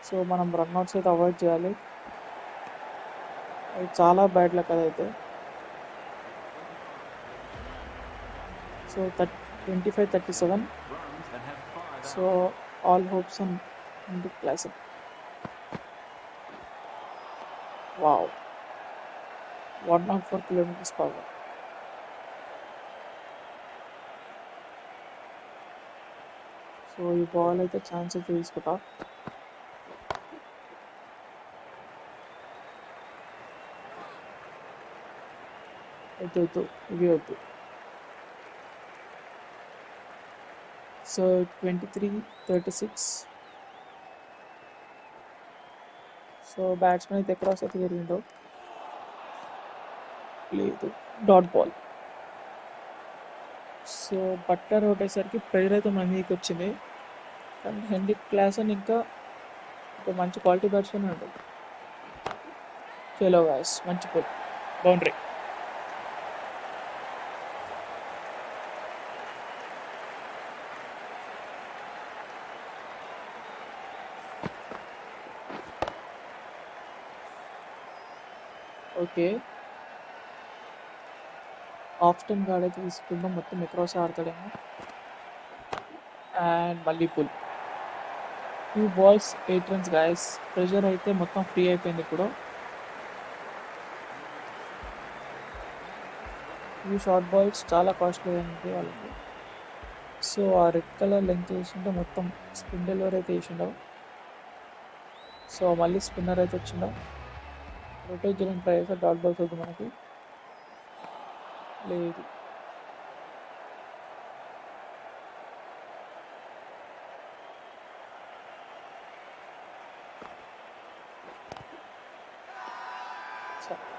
సో మనం రన్అట్స్ అయితే అవాయిడ్ చేయాలి. అది చాలా బ్యాడ్ లక్ అదైతే. So 25-37. Runs and have 5 so all hopes on 100 class. Wow 104 km/h. So ఈ బాల్ అయితే ఛాన్స్ అయితే తీసుకుంటా. వద్దు ఇవి వద్దు. సో 23-36. సో బ్యాట్స్మెన్ అయితే ఎక్కడ వస్తే జరిగిందో లేదు డాట్ బాల్. సో బట్లర్ కొట్టేసరికి ప్రెజర్ అయితే మన మీదకి వచ్చింది. కానీ హెన్రీ క్లాసన్ ఇంకా ఒక మంచి క్వాలిటీ బ్యాట్స్మెన్ ఉంటుంది. చలో గాయస్ మంచి పుల్ బౌండరీ. ఓకే ఆఫ్టన్ గాడ్ అయితే తీసుకుందాం, మొత్తం ఎక్రాస్ ఆడతాడేమో. అండ్ మళ్ళీ pull. 2 balls 8 runs guys. Pressure అయితే మొత్తం ఫ్రీ అయిపోయింది ఇప్పుడు. ఈ షార్ట్ బాల్స్ చాలా కాస్ట్లీ అయింది వాళ్ళకి. సో ఆ రెడ్ కలర్ లెంత్ వేసింటే మొత్తం స్పిన్ డెలివరీ అయితే వేసిండవు. సో మళ్ళీ స్పిన్నర్ అయితే వచ్చిందో రొటేట్ చేయడానికి ట్రై చేస్తే డాట్ బాల్స్ వద్దు మనకి. లేదు,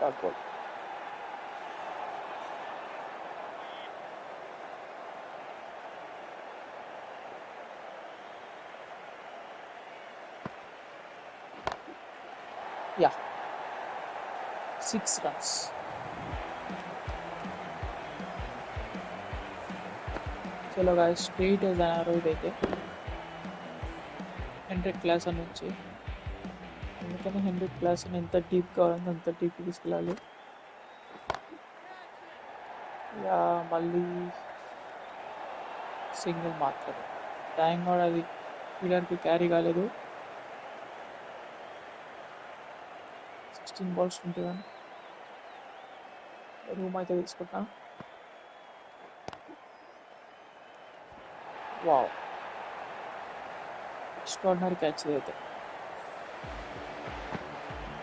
డాట్ బాల్. Yeah 6 runs. చలో గాయస్, స్ట్రైట్ అన్నారు ఇదైతే హండ్రెడ్ క్లాస్ అని నుంచి. అందుకని 100 క్లాస్ ఎంత డీప్ కావాలంటే అంత డీప్ తీసుకెళ్ళాలి. యా మళ్ళీ సింగిల్ మాత్రమే. థ్యాంక్ గాడ్ అది ఫీల్డర్కి క్యారీ కాలేదు. 16 balls 21. రూమ్ అయితే తీసుకుంటా. వావ్, ఎక్స్ట్రాడినరీ క్యాచ్ అయితే.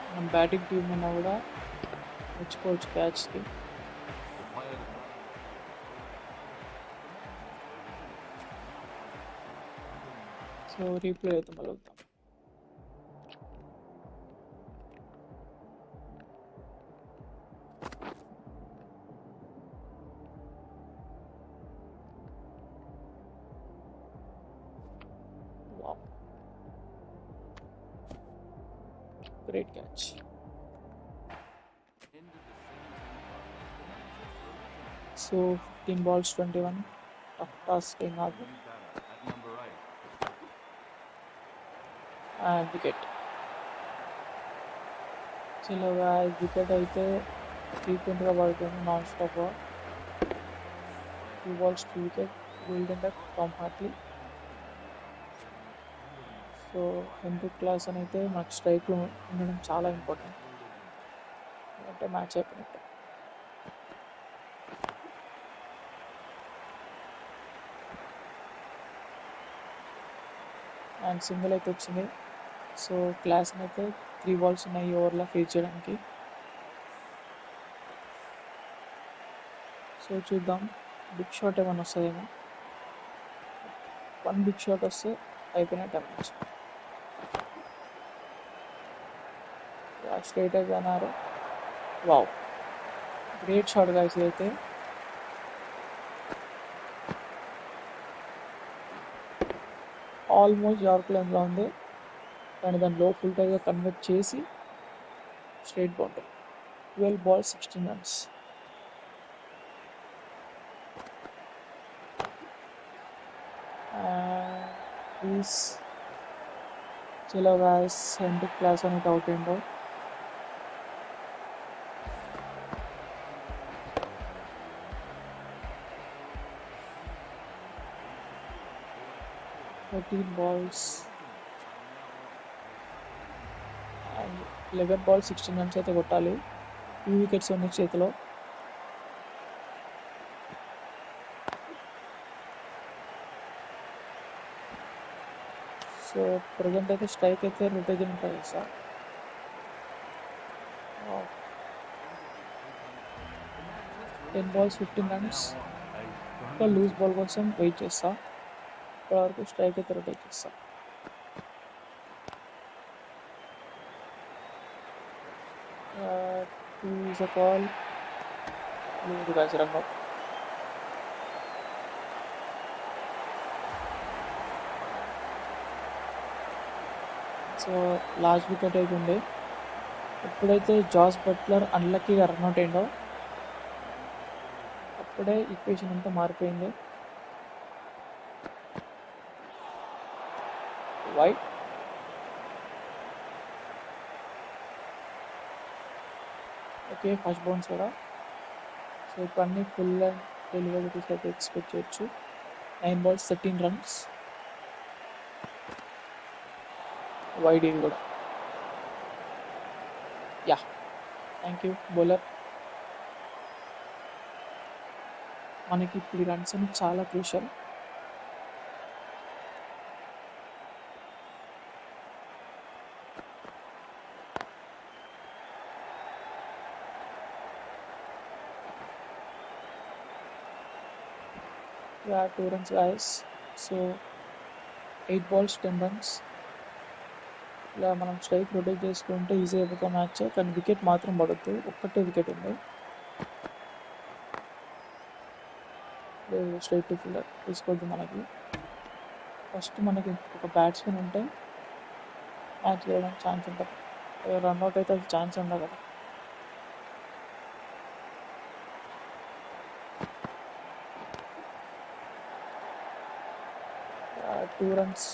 మనం బ్యాటింగ్ టీం ఉన్నా కూడా మెచ్చుకోవచ్చు క్యాచ్కి. The player to throw. So replay అయితే మొదలుతాం. Wow, great catch. End of the 17th over. The Manchester Originals so 15 balls 21. Tough task ఏం కాదు. new batter at number 8. And wicket. చలో వికెట్ అయితే ఫ్రీక్వెంట్గా పడుతుంది నాన్ స్టాప్గా. 2 balls 2 wicket. Golden duck Tom Hartley. So Heinrich Klaas అని అయితే మనకు స్ట్రైక్లో ఉండడం చాలా ఇంపార్టెంట్, అంటే మ్యాచ్ అయిపోయినట్టు. అండ్ సింగిల్ అయితే వచ్చింది. సో క్లాస్ అయితే 3 balls ఉన్నాయి ఈ ఓవర్లో ఫేస్ చేయడానికి. సో చూద్దాం, బిగ్ షాట్ ఏమైనా వస్తుందేమో. 1 బిగ్ షాట్ వస్తే అయిపోయినట్టు మ్యాచ్. స్ట్రైట్ అయితే అన్నారు. వావ్, గ్రేట్ షాట్ గాయస్ అయితే. ఆల్మోస్ట్ యార్క్ లైన్లో ఉంది, కానీ దాన్ని లో ఫుల్ టైగా కన్వర్ట్ చేసి straight boundary. 12 balls 16 runs. Please చలో గాయస్, హెన్రిక్ క్లాస్ అనేది అవుట్ అయిందో. Thirteen balls and 11 balls 16 runs అయితే కొట్టాలి. 2 wickets ఉన్నాయి చేతిలో. సో ప్రజెంట్ అయితే స్ట్రైక్ అయితే రొటేట్ ట్రై చేస్తా. 10 balls 15 runs. ఇంకా లూజ్ బాల్ కోసం వెయిట్ చేస్తా. ఇప్పటివరకు స్ట్రైక్ అయితే రొటేట్ చేస్తా. Is a call. లేదు guys, run out. So last wicket అయితే ఉంది. ఎప్పుడైతే జాస్ బట్లర్ అన్లక్కీగా రన్అట్ అయిందో అప్పుడే ఈక్వేషన్ అంతా మారిపోయింది. వైట్. ఓకే, ఫస్ట్ బౌన్స్ కూడా. సో ఇప్పుడు అన్ని ఫుల్ అండ్ డెలివరీస్ అయితే ఎక్స్పెక్ట్ చేయొచ్చు. 9 balls 13 runs. వైడ్ ఇది కూడా. Yeah, thank you bowler. మనకి ఇప్పుడు రన్స్ అని చాలా crucial. Yeah 2 runs guys. So 8 balls 10 runs. ఇలా మనం స్ట్రైక్ రొటేట్ చేసుకుంటే ఈజీ అయిపోతుంది మ్యాచ్. కానీ వికెట్ మాత్రం పడొద్దు, ఒక్కటే వికెట్ ఉంది. లేదు స్ట్రైట్ టు ఫీల్డర్ తీసుకోవద్దు. మనకి ఫస్ట్ మనకి ఒక బ్యాట్స్మెన్ ఉంటే మ్యాచ్ గెలవడానికి ఛాన్స్ ఉంటుంది. రన్అట్ అయితే అది ఛాన్స్ ఉండదు కదా. Two runs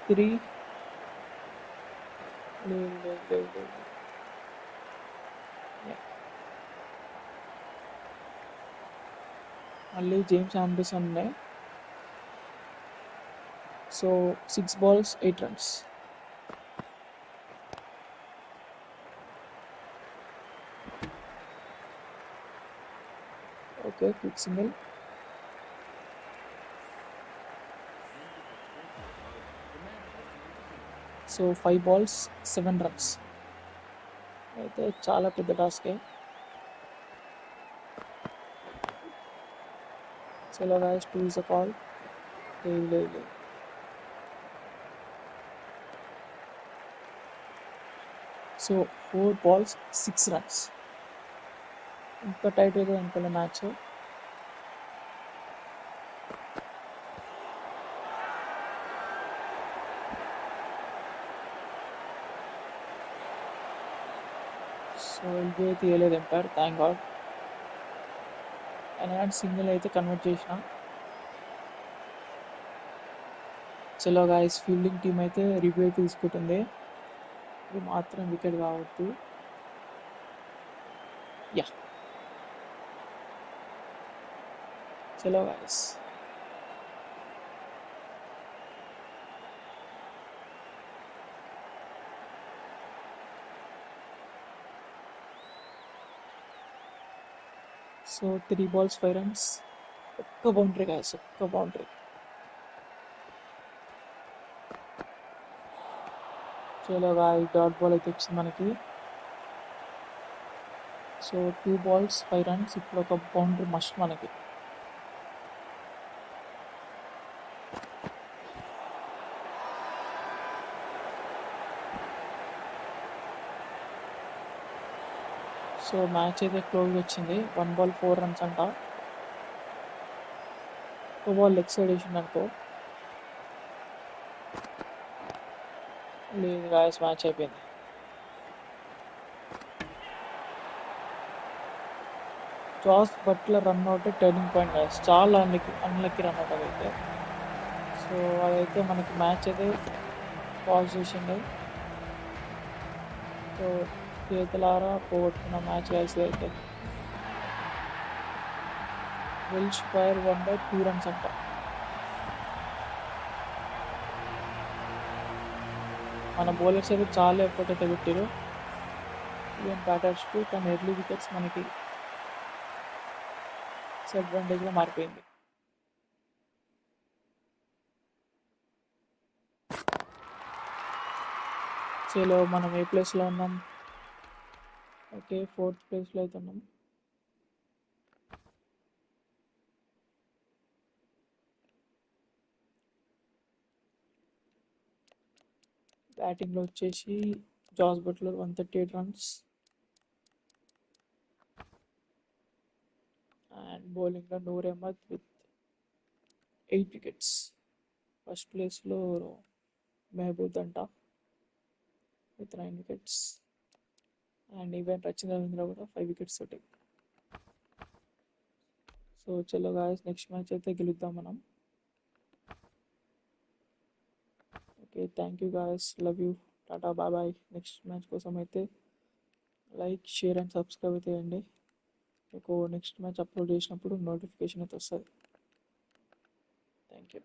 3. లేదు లేదు లేదు లేదు. Yeah. మళ్ళీ జేమ్స్ ఆండర్సన్ ఉన్నాయి. So 6 balls 8 runs. Okay quick single. So 5 balls 7 runs. అయితే చాలా పెద్ద టాస్కే. చలో గాయస్ 2 is a call. లేదు లేదు లేదు. So 4 balls 6 runs. ఇంకా టైట్ అయితే అనుకోలే మ్యాచ్. సో ఎల్బీ తీయలేదు umpire, thank god. And single అయితే కన్వర్ట్ చేసిన. చలో గాయస్ ఫీల్డింగ్ టీం అయితే రివ్యూ అయితే తీసుకుంటుంది. ఇది మాత్రం వికెట్ కావద్దు. యా చలో గాయస్. So 3 balls 5 runs. ఒక్క బౌండరీ గాయస్, ఒక్క బౌండరీ. చలో గాయస్ డాట్ బాల్ అయితే వచ్చింది మనకి. So 2 balls 5 runs. ఇప్పుడు ఒక బౌండరీ మస్ట్ మనకి. సో మ్యాచ్ అయితే క్లోజ్ వచ్చింది. 1 ball 4 runs అంట. ఒక బాల్ లెగ్ సైడ్ వేసింది అనుకో. లేదు గాయస్ మ్యాచ్ అయిపోయింది. Jos Buttler run out turning point guys. చాలా అన్లక్కీ రన్అట్ అదైతే. సో అదైతే మనకి మ్యాచ్ అయితే పాజ్ చేసింది. సో చేతులారా పోగొట్టుకున్న మ్యాచ్ గాయస్ అయితే. వెల్ష్ ఫైర్ 1/2 runs అంట. మన బౌలర్స్ అయితే చాలా ఎఫర్ట్ అయితే పెట్టారు ఈవెన్ బ్యాటర్స్కు. కానీ ఎర్లీ వికెట్స్ మనకి డిసడ్వాంటేజ్గా మారిపోయింది. చలో మనం ఏ ప్లేస్లో ఉన్నాం? ఓకే 4th ప్లేస్లో అయితే ఉన్నాం. బ్యాటింగ్లో వచ్చేసి జాస్ బట్లర్ 138 runs. అండ్ బౌలింగ్లో Noor Ahmad with 8 wickets. First ప్లేస్లో మెహబూద్ అంట with 9 wickets. And even Rachin Ravindra కూడా 5 wickets తోటి. సో చలో గాయస్ నెక్స్ట్ మ్యాచ్ అయితే గెలుద్దాం మనం. Okay thank you guys, love you, tata bye bye. Next match కోసం అయితే లైక్ షేర్ అండ్ సబ్స్క్రైబ్ అయితే చేయండి. మీకు నెక్స్ట్ మ్యాచ్ అప్లోడ్ చేసినప్పుడు నోటిఫికేషన్ అయితే వస్తుంది. Thank you.